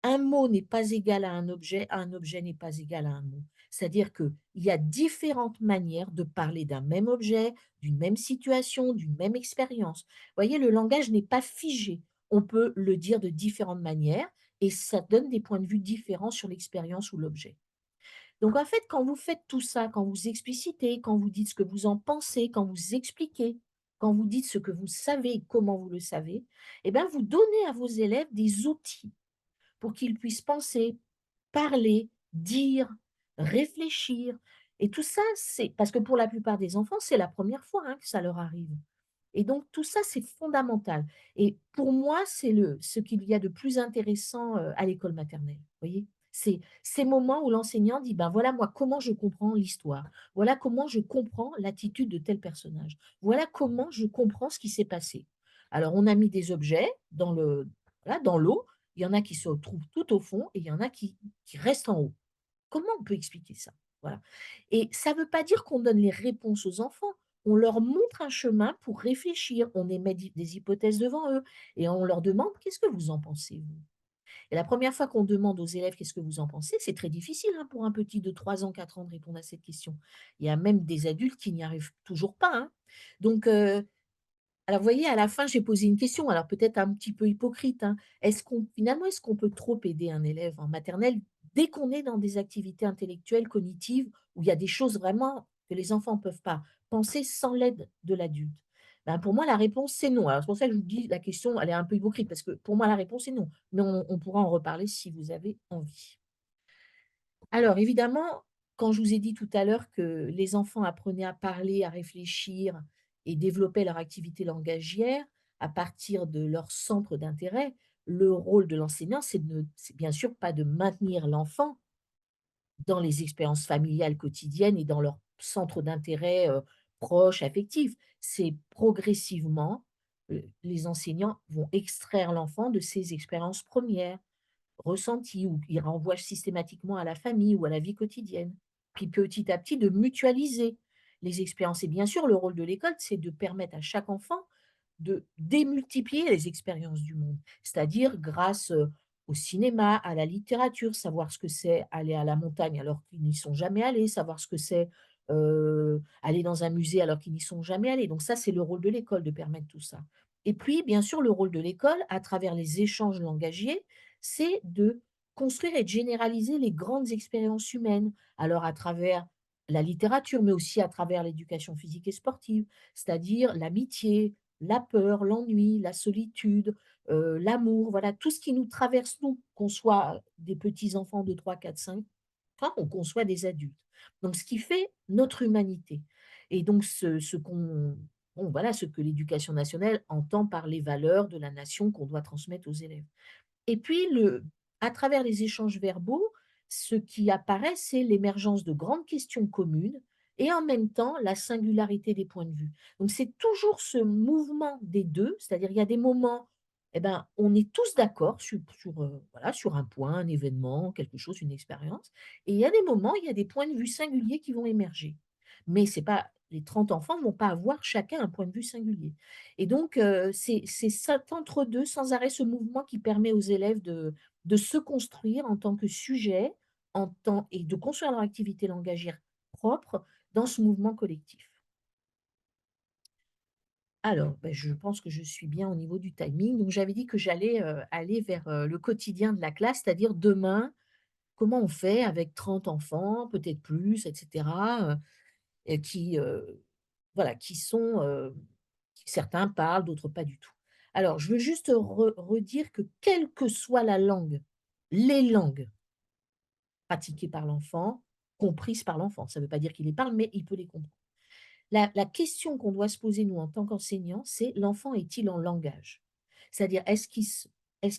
un mot n'est pas égal à un objet n'est pas égal à un mot. C'est-à-dire qu'il y a différentes manières de parler d'un même objet, d'une même situation, d'une même expérience. Vous voyez, le langage n'est pas figé. On peut le dire de différentes manières et ça donne des points de vue différents sur l'expérience ou l'objet. Donc en fait, quand vous faites tout ça, quand vous explicitez, quand vous dites ce que vous en pensez, quand vous expliquez, quand vous dites ce que vous savez et comment vous le savez, eh bien, vous donnez à vos élèves des outils pour qu'ils puissent penser, parler, dire, réfléchir. Et tout ça, c'est parce que pour la plupart des enfants, c'est la première fois hein, que ça leur arrive. Et donc tout ça, c'est fondamental. Et pour moi, c'est ce qu'il y a de plus intéressant, à l'école maternelle, vous voyez? C'est ces moments où l'enseignant dit: «Ben, voilà moi comment je comprends l'histoire. Voilà comment je comprends l'attitude de tel personnage. Voilà comment je comprends ce qui s'est passé». Alors on a mis des objets voilà, dans l'eau, il y en a qui se trouvent tout au fond et il y en a qui restent en haut. Comment on peut expliquer ça? Voilà. Et ça ne veut pas dire qu'on donne les réponses aux enfants. On leur montre un chemin pour réfléchir. On émet des hypothèses devant eux et on leur demande: «Qu'est-ce que vous en pensez, vous?» Et la première fois qu'on demande aux élèves: «Qu'est-ce que vous en pensez?» c'est très difficile, hein, pour un petit de 3 ans, 4 ans de répondre à cette question. Il y a même des adultes qui n'y arrivent toujours pas, hein. Donc alors, vous voyez, à la fin, j'ai posé une question, alors peut-être un petit peu hypocrite, hein. Est-ce qu'on peut trop aider un élève en maternelle dès qu'on est dans des activités intellectuelles, cognitives, où il y a des choses vraiment que les enfants ne peuvent pas penser sans l'aide de l'adulte? Ben, pour moi, la réponse, c'est non. Alors, c'est pour ça que je vous dis, la question, elle est un peu hypocrite, parce que pour moi, la réponse est non. Mais on pourra en reparler si vous avez envie. Alors, évidemment, quand je vous ai dit tout à l'heure que les enfants apprenaient à parler, à réfléchir et développaient leur activité langagière à partir de leur centre d'intérêt, le rôle de l'enseignant, c'est bien sûr pas de maintenir l'enfant dans les expériences familiales quotidiennes et dans leur centre d'intérêt, proche, affectif. C'est progressivement, les enseignants vont extraire l'enfant de ses expériences premières, ressenties, ou ils renvoient systématiquement à la famille ou à la vie quotidienne. Puis petit à petit de mutualiser les expériences, et bien sûr le rôle de l'école, c'est de permettre à chaque enfant de démultiplier les expériences du monde. C'est-à-dire grâce, au cinéma, à la littérature, savoir ce que c'est aller à la montagne alors qu'ils n'y sont jamais allés, savoir ce que c'est, aller dans un musée alors qu'ils n'y sont jamais allés. Donc ça, c'est le rôle de l'école de permettre tout ça. Et puis, bien sûr, le rôle de l'école, à travers les échanges langagiers, c'est de construire et de généraliser les grandes expériences humaines. Alors à travers la littérature, mais aussi à travers l'éducation physique et sportive, c'est-à-dire l'amitié, la peur, l'ennui, la solitude, l'amour, voilà, tout ce qui nous traverse, nous, qu'on soit des petits enfants de 3, 4, 5 ans ou qu'on soit des adultes. Donc ce qui fait notre humanité, et donc ce qu'on bon, voilà, ce que l'éducation nationale entend par les valeurs de la nation qu'on doit transmettre aux élèves. Et puis à travers les échanges verbaux, ce qui apparaît, c'est l'émergence de grandes questions communes et en même temps la singularité des points de vue. Donc c'est toujours ce mouvement des 2, c'est-à-dire il y a des moments, eh ben, on est tous d'accord voilà, sur un point, un événement, quelque chose, une expérience, et il y a des moments, il y a des points de vue singuliers qui vont émerger. Mais c'est pas les 30 enfants ne vont pas avoir chacun un point de vue singulier. Et donc, c'est cet entre-deux sans arrêt, ce mouvement qui permet aux élèves de se construire en tant que sujet, et de construire leur activité langagière propre dans ce mouvement collectif. Alors, je pense que je suis bien au niveau du timing. Donc j'avais dit que j'allais, aller vers, le quotidien de la classe, c'est-à-dire demain, comment on fait avec 30 enfants, peut-être plus, et cetera, et voilà, qui sont, certains parlent, d'autres pas du tout. Alors, je veux juste redire que quelle que soit la langue, les langues pratiquées par l'enfant, comprises par l'enfant, ça ne veut pas dire qu'il les parle, mais il peut les comprendre. La question qu'on doit se poser, nous, en tant qu'enseignants, c'est: l'enfant est-il en langage? C'est-à-dire, est-ce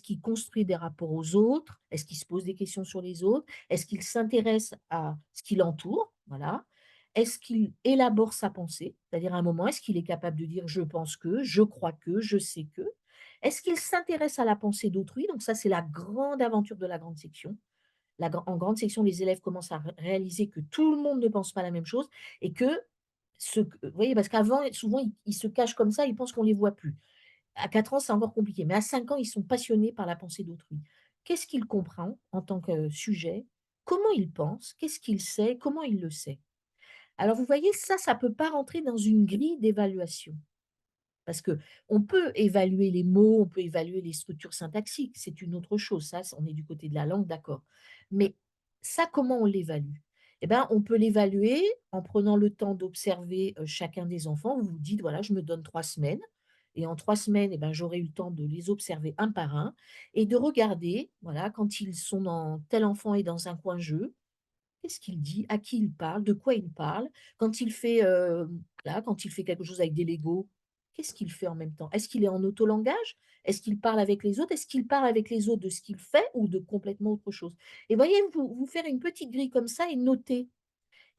qu'il construit des rapports aux autres? Est-ce qu'il se pose des questions sur les autres? Est-ce qu'il s'intéresse à ce qui l'entoure? Voilà. Est-ce qu'il élabore sa pensée? C'est-à-dire, à un moment, est-ce qu'il est capable de dire: «Je pense que, je crois que, je sais que»? Est-ce qu'il s'intéresse à la pensée d'autrui? Donc ça, c'est la grande aventure de la grande section. En grande section, les élèves commencent à réaliser que tout le monde ne pense pas la même chose, et que vous voyez, parce qu'avant, souvent, ils se cachent comme ça, ils pensent qu'on ne les voit plus. À 4 ans, c'est encore compliqué, mais à 5 ans, ils sont passionnés par la pensée d'autrui. Qu'est-ce qu'il comprend en tant que sujet? Comment il pense? Qu'est-ce qu'il sait? Comment il le sait? Alors vous voyez, ça peut pas rentrer dans une grille d'évaluation. Parce que on peut évaluer les mots, on peut évaluer les structures syntaxiques, c'est une autre chose. Ça, on est du côté de la langue, d'accord. Mais ça, comment on l'évalue? Eh ben, on peut l'évaluer en prenant le temps d'observer, chacun des enfants. Vous vous dites: «Voilà, je me donne 3 semaines, et en 3 semaines, eh ben, j'aurai eu le temps de les observer un par un et de regarder, voilà, quand ils sont dans tel enfant est dans un coin jeu, qu'est-ce qu'il dit? À qui il parle? De quoi il parle? Quand il fait, là, quand il fait quelque chose avec des Legos, qu'est-ce qu'il fait en même temps? Est-ce qu'il est en autolangage? Est-ce qu'il parle avec les autres? Est-ce qu'il parle avec les autres de ce qu'il fait ou de complètement autre chose? Et voyez, vous faire une petite grille comme ça et noter.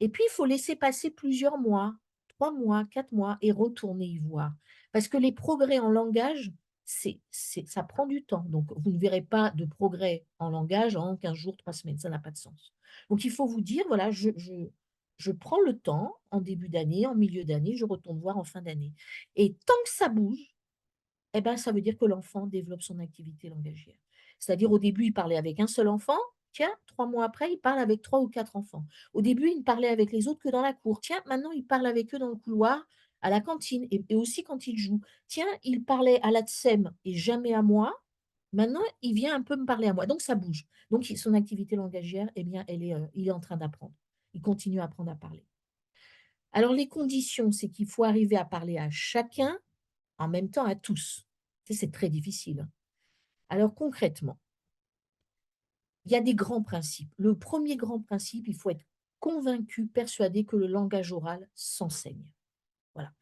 Et puis, il faut laisser passer plusieurs mois, 3 mois, 4 mois, et retourner y voir. Parce que les progrès en langage, ça prend du temps. Donc, vous ne verrez pas de progrès en langage en 15 jours, 3 semaines, ça n'a pas de sens. Donc, il faut vous dire: «Voilà, je prends le temps en début d'année, en milieu d'année, je retourne voir en fin d'année», et tant que ça bouge, eh ben, ça veut dire que l'enfant développe son activité langagière. C'est-à-dire, au début, il parlait avec un seul enfant. Tiens, 3 mois après, il parle avec 3 ou 4 enfants. Au début, il ne parlait avec les autres que dans la cour. Tiens, maintenant, il parle avec eux dans le couloir, à la cantine, et aussi quand il joue. Tiens, il parlait à la TSEM et jamais à moi. Maintenant, il vient un peu me parler à moi. Donc ça bouge. Donc son activité langagière, eh bien, il est en train d'apprendre. Il continue à apprendre à parler. Alors les conditions, c'est qu'il faut arriver à parler à chacun en même temps à tous. Ça, c'est très difficile, hein. Alors concrètement, il y a des grands principes. Le premier grand principe, il faut être convaincu, persuadé que le langage oral s'enseigne. Voilà.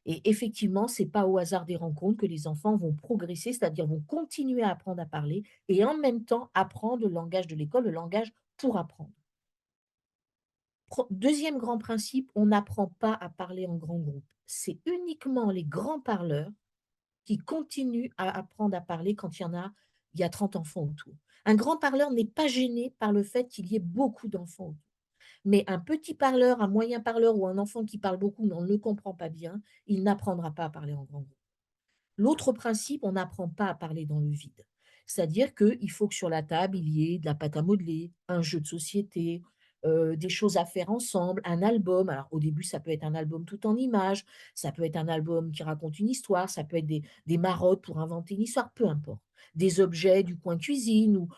Et effectivement, c'est pas au hasard des rencontres que les enfants vont progresser, c'est-à-dire vont continuer à apprendre à parler et en même temps apprendre le langage de l'école, le langage pour apprendre. 2e grand principe, on n'apprend pas à parler en grand groupe. C'est uniquement les grands parleurs qui continuent à apprendre à parler quand il y a 30 enfants autour. Un grand parleur n'est pas gêné par le fait qu'il y ait beaucoup d'enfants autour. Mais un petit parleur, un moyen parleur ou un enfant qui parle beaucoup mais on ne le comprend pas bien, il n'apprendra pas à parler en grand groupe. L'autre principe, on n'apprend pas à parler dans le vide. C'est-à-dire qu'il faut que sur la table, il y ait de la pâte à modeler, un jeu de société, des choses à faire ensemble, un album. Alors au début, ça peut être un album tout en images, ça peut être un album qui raconte une histoire, ça peut être des marottes pour inventer une histoire, peu importe. Des objets du coin cuisine ou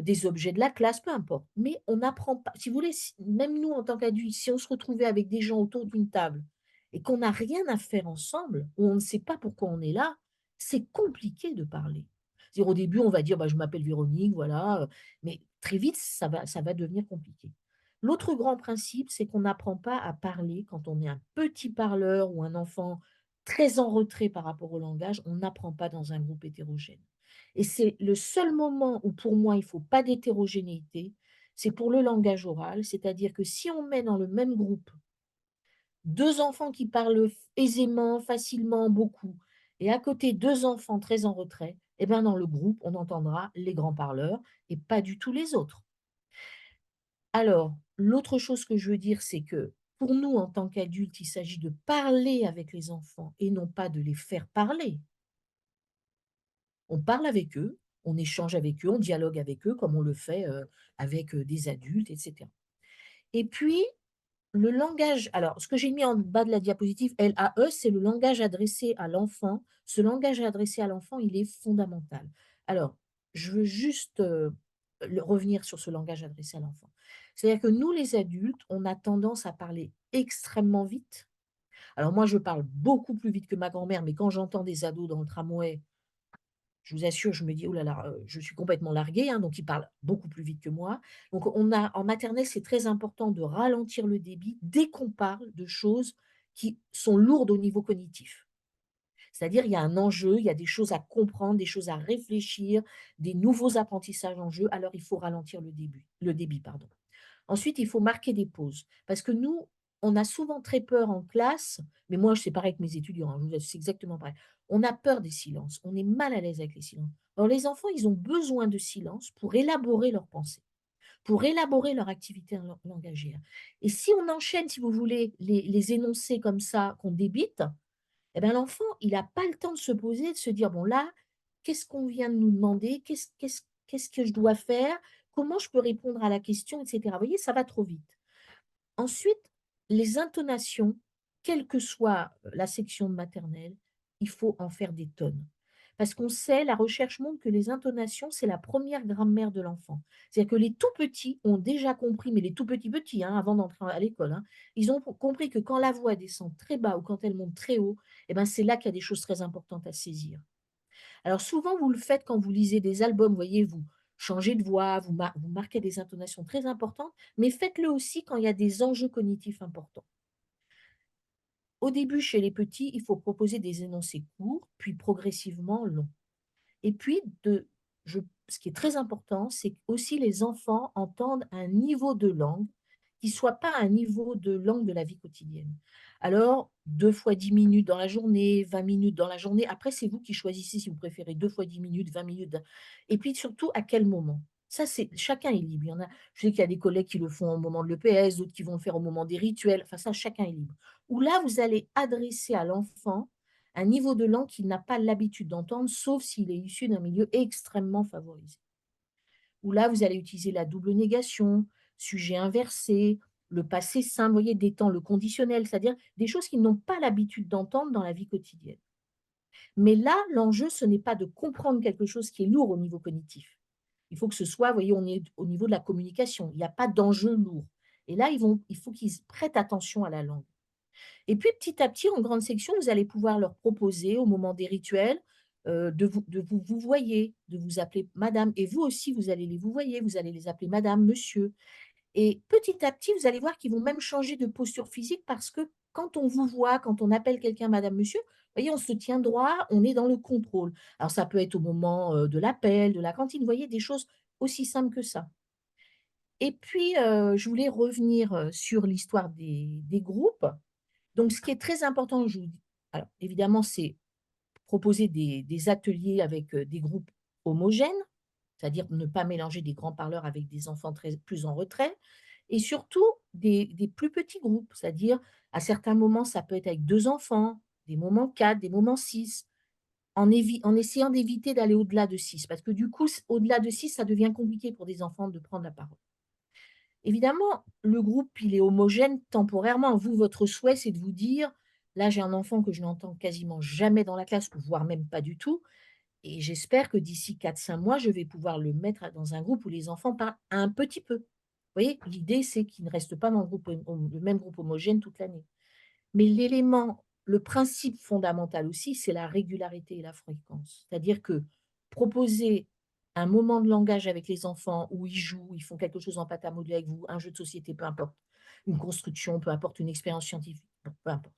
des objets de la classe, peu importe. Mais on n'apprend pas. Si vous voulez, même nous en tant qu'adultes, si on se retrouvait avec des gens autour d'une table et qu'on n'a rien à faire ensemble, ou on ne sait pas pourquoi on est là, c'est compliqué de parler. C'est-à-dire au début, on va dire: «Bah, je m'appelle Véronique, voilà», mais très vite, ça va devenir compliqué. L'autre grand principe, c'est qu'on n'apprend pas à parler quand on est un petit parleur ou un enfant très en retrait par rapport au langage, on n'apprend pas dans un groupe hétérogène. Et c'est le seul moment où pour moi, il ne faut pas d'hétérogénéité, c'est pour le langage oral. C'est-à-dire que si on met dans le même groupe 2 enfants qui parlent aisément, facilement, beaucoup et à côté 2 enfants très en retrait, et ben, dans le groupe, on entendra les grands parleurs et pas du tout les autres. Alors, l'autre chose que je veux dire, c'est que pour nous, en tant qu'adultes, il s'agit de parler avec les enfants et non pas de les faire parler. On parle avec eux, on échange avec eux, on dialogue avec eux comme on le fait, avec, des adultes et cetera. Et puis le langage, alors ce que j'ai mis en bas de la diapositive, LAE, c'est le langage adressé à l'enfant. Ce langage adressé à l'enfant, il est fondamental. Alors, je veux juste, revenir sur ce langage adressé à l'enfant. C'est-à-dire que nous, les adultes, on a tendance à parler extrêmement vite. Alors moi, je parle beaucoup plus vite que ma grand-mère, mais quand j'entends des ados dans le tramway, je vous assure, je me dis: «Oh là là, je suis complètement larguée», hein, donc ils parlent beaucoup plus vite que moi. Donc on a en maternelle, c'est très important de ralentir le débit dès qu'on parle de choses qui sont lourdes au niveau cognitif. C'est-à-dire, il y a un enjeu, il y a des choses à comprendre, des choses à réfléchir, des nouveaux apprentissages en jeu, alors il faut ralentir le débit, pardon. Ensuite, il faut marquer des pauses parce que nous, on a souvent très peur en classe, mais moi, c'est pareil avec mes étudiants, hein, je vous assure, c'est exactement pareil. On a peur des silences, on est mal à l'aise avec les silences. Alors les enfants, ils ont besoin de silence pour élaborer leurs pensées, pour élaborer leur activité langagière. Et si on enchaîne, si vous voulez, les énoncés comme ça qu'on débite, eh ben, l'enfant, il n'a pas le temps de se poser, de se dire: «Bon là, qu'est-ce qu'on vient de nous demander? Qu'est-ce que je dois faire? Comment je peux répondre à la question?» et cetera. Vous voyez, ça va trop vite. Ensuite, les intonations, quelle que soit, la section de maternelle, il faut en faire des tonnes. Parce qu'on sait, la recherche montre que les intonations, c'est la première grammaire de l'enfant. C'est-à-dire que les tout petits ont déjà compris, mais les tout petits petits, hein, avant d'entrer à l'école, hein, ils ont compris que quand la voix descend très bas ou quand elle monte très haut, et ben, c'est là qu'il y a des choses très importantes à saisir. Alors souvent, vous le faites quand vous lisez des albums, vous voyez, vous changez de voix, vous marquez des intonations très importantes, mais faites-le aussi quand il y a des enjeux cognitifs importants. Au début, chez les petits, il faut proposer des énoncés courts, puis progressivement longs. Et puis, ce qui est très important, c'est qu'aussi les enfants entendent un niveau de langue qui soit pas un niveau de langue de la vie quotidienne. Alors, 2 fois 10 minutes dans la journée, 20 minutes dans la journée. Après, c'est vous qui choisissez si vous préférez 2 fois 10 minutes, 20 minutes. Et puis surtout, à quel moment? Ça, c'est chacun est libre. Il y en a, je sais qu'il y a des collègues qui le font au moment de l'EPS, d'autres qui vont le faire au moment des rituels. Enfin, ça, chacun est libre. Ou là, vous allez adresser à l'enfant un niveau de langue qu'il n'a pas l'habitude d'entendre, sauf s'il est issu d'un milieu extrêmement favorisé. Où là, vous allez utiliser la double négation, sujet inversé, le passé simple, vous voyez, des temps, le conditionnel, c'est-à-dire des choses qu'ils n'ont pas l'habitude d'entendre dans la vie quotidienne. Mais là, l'enjeu, ce n'est pas de comprendre quelque chose qui est lourd au niveau cognitif. Il faut que ce soit, vous voyez, on est au niveau de la communication. Il n'y a pas d'enjeu lourd. Et là, il faut qu'ils prêtent attention à la langue. Et puis petit à petit, en grande section, vous allez pouvoir leur proposer au moment des rituels, de vous voyer, de vous appeler madame et vous aussi vous allez les vous voyer, vous allez les appeler madame, monsieur et petit à petit, vous allez voir qu'ils vont même changer de posture physique parce que quand on vous voit, quand on appelle quelqu'un madame, monsieur, vous voyez, on se tient droit, on est dans le contrôle. Alors ça peut être au moment, de l'appel, de la cantine, vous voyez, des choses aussi simples que ça. Et puis, je voulais revenir, sur l'histoire des groupes. Donc ce qui est très important, je vous dis alors évidemment, c'est proposer des ateliers avec, des groupes homogènes, c'est-à-dire ne pas mélanger des grands parleurs avec des enfants très plus en retrait et surtout des plus petits groupes, c'est-à-dire à certains moments, ça peut être avec 2 enfants, des moments 4, des moments 6, en essayant d'éviter d'aller au-delà de 6, parce que du coup, au-delà de 6, ça devient compliqué pour des enfants de prendre la parole. Évidemment, le groupe, il est homogène temporairement. Vous, votre souhait, c'est de vous dire: «Là, j'ai un enfant que je n'entends quasiment jamais dans la classe, voire même pas du tout et j'espère que d'ici 4, 5 mois, je vais pouvoir le mettre dans un groupe où les enfants parlent un petit peu». Vous voyez? L'idée, c'est qu'ils ne restent pas dans le même groupe homogène toute l'année. Mais le principe fondamental aussi, c'est la régularité et la fréquence. C'est-à-dire que proposer un moment de langage avec les enfants où ils jouent, ils font quelque chose en pâte à modeler avec vous, un jeu de société, peu importe, une construction, peu importe, une expérience scientifique, bon, peu importe.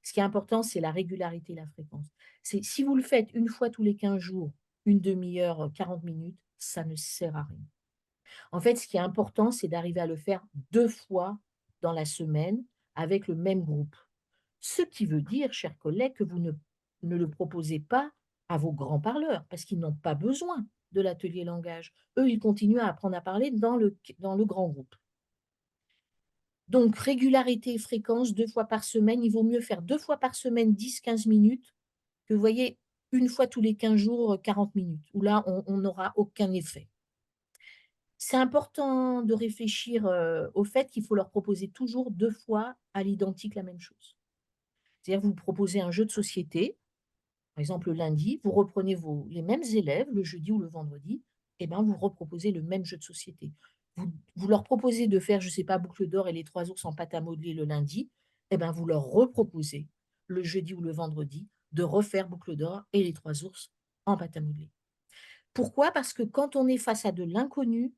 Ce qui est important, c'est la régularité et la fréquence. C'est si vous le faites une fois tous les 15 jours, une demi-heure, 40 minutes, ça ne sert à rien. En fait, ce qui est important, c'est d'arriver à le faire 2 fois dans la semaine avec le même groupe. Ce qui veut dire, chers collègues, que vous ne le proposez pas à vos grands parleurs, parce qu'ils n'ont pas besoin de l'atelier langage. Eux, ils continuent à apprendre à parler dans le grand groupe. Donc régularité et fréquence, 2 fois par semaine. Il vaut mieux faire 2 fois par semaine 10, 15 minutes que, vous voyez, une fois tous les 15 jours, 40 minutes, où là, on n'aura aucun effet. C'est important de réfléchir, au fait qu'il faut leur proposer toujours 2 fois à l'identique la même chose. C'est-à-dire vous proposez un jeu de société, par exemple le lundi, vous reprenez les mêmes élèves le jeudi ou le vendredi, et ben, vous reproposez le même jeu de société. Vous leur proposez de faire, je ne sais pas, Boucle d'or et les 3 ours en pâte à modeler le lundi, et ben, vous leur reproposez le jeudi ou le vendredi de refaire Boucle d'or et les 3 ours en pâte à modeler. Pourquoi? Parce que quand on est face à de l'inconnu,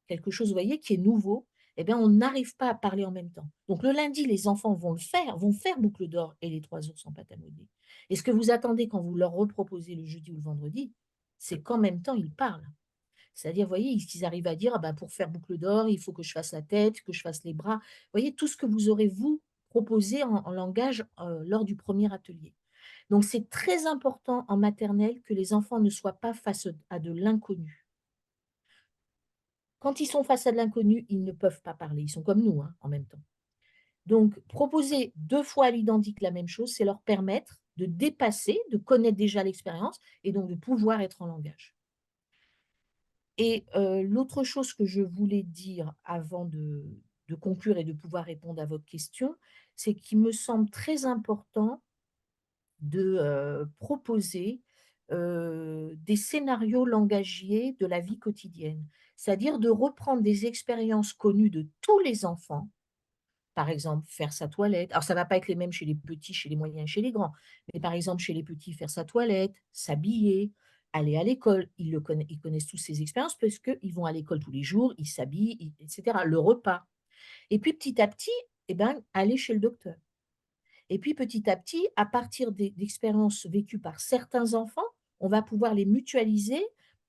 quelque chose, vous voyez, qui est nouveau, eh bien, on n'arrive pas à parler en même temps. Donc le lundi, les enfants vont faire Boucle d'or et les 3 ours en pâte à modeler. Et ce que vous attendez quand vous leur reproposez le jeudi ou le vendredi, c'est qu'en même temps, ils parlent. C'est-à-dire, vous voyez, qu'ils arrivent à dire: «Ah bah, pour faire Boucle d'or, il faut que je fasse la tête, que je fasse les bras». Vous voyez, tout ce que vous aurez, vous, proposé en langage, lors du premier atelier. Donc c'est très important en maternelle que les enfants ne soient pas face à de l'inconnu. Quand ils sont face à de l'inconnu, ils ne peuvent pas parler. Ils sont comme nous, hein, en même temps. Donc proposer 2 fois à l'identique la même chose, c'est leur permettre de dépasser, de connaître déjà l'expérience et donc de pouvoir être en langage. Et l'autre chose que je voulais dire avant de conclure et de pouvoir répondre à votre question, c'est qu'il me semble très important de, proposer, des scénarios langagiers de la vie quotidienne. C'est-à-dire de reprendre des expériences connues de tous les enfants, par exemple, faire sa toilette. Alors ça va pas être les mêmes chez les petits, chez les moyens, chez les grands, mais par exemple chez les petits, faire sa toilette, s'habiller, aller à l'école. Ils connaissent tous ces expériences parce qu'ils vont à l'école tous les jours, ils s'habillent, et cetera. Le repas et puis petit à petit, eh ben, aller chez le docteur. Et puis petit à petit, à partir d'expériences vécues par certains enfants, on va pouvoir les mutualiser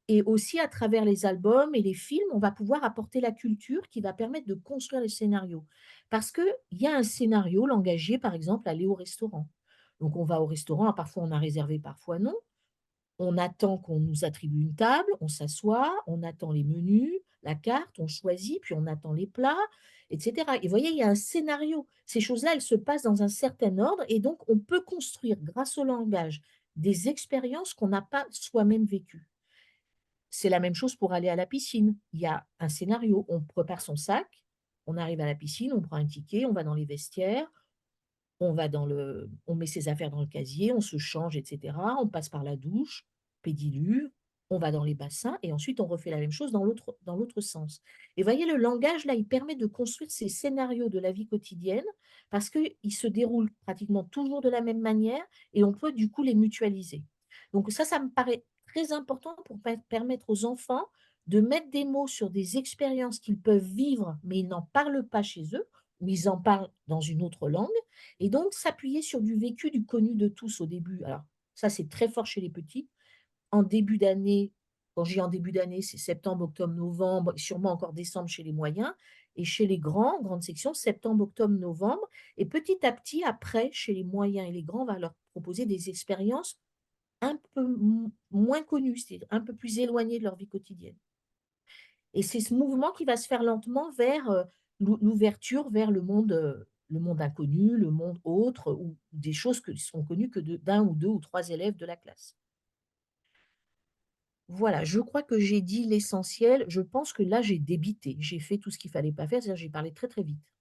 et aussi à travers les albums et les films, on va pouvoir apporter la culture qui va permettre de construire les scénarios. Parce qu'il y a un scénario langagier, par exemple, aller au restaurant. Donc on va au restaurant, parfois on a réservé, parfois non. On attend qu'on nous attribue une table, on s'assoit, on attend les menus, la carte, on choisit, puis on attend les plats, et cetera. Et vous voyez, il y a un scénario. Ces choses-là, elles se passent dans un certain ordre et donc on peut construire, grâce au langage, des expériences qu'on n'a pas soi-même vécues. C'est la même chose pour aller à la piscine. Il y a un scénario, on prépare son sac, on arrive à la piscine, on prend un ticket, on va dans les vestiaires, on met ses affaires dans le casier, on se change, et cetera. On passe par la douche, pédiluve. on va dans les bassins et ensuite on refait la même chose dans l'autre sens. Et voyez, le langage, là, il permet de construire ces scénarios de la vie quotidienne parce qu'ils se déroulent pratiquement toujours de la même manière et on peut du coup les mutualiser. Donc ça me paraît très important pour permettre aux enfants de mettre des mots sur des expériences qu'ils peuvent vivre, mais ils n'en parlent pas chez eux, ou ils en parlent dans une autre langue, et donc s'appuyer sur du vécu, du connu de tous au début. Alors ça, c'est très fort chez les petits en début d'année, quand je dis en début d'année, c'est septembre, octobre, novembre, sûrement encore décembre chez les moyens. Et chez les grands, grande section, septembre, octobre, novembre. Et petit à petit, après, chez les moyens et les grands, on va leur proposer des expériences un peu moins connues, c'est-à-dire un peu plus éloignées de leur vie quotidienne. Et c'est ce mouvement qui va se faire lentement vers l'ouverture vers le monde inconnu, le monde autre, ou des choses qui sont connues que d'un ou deux ou trois élèves de la classe. Voilà, je crois que j'ai dit l'essentiel. Je pense que là, j'ai débité. J'ai fait tout ce qu'il fallait pas faire, c'est-à-dire j'ai parlé très, très vite.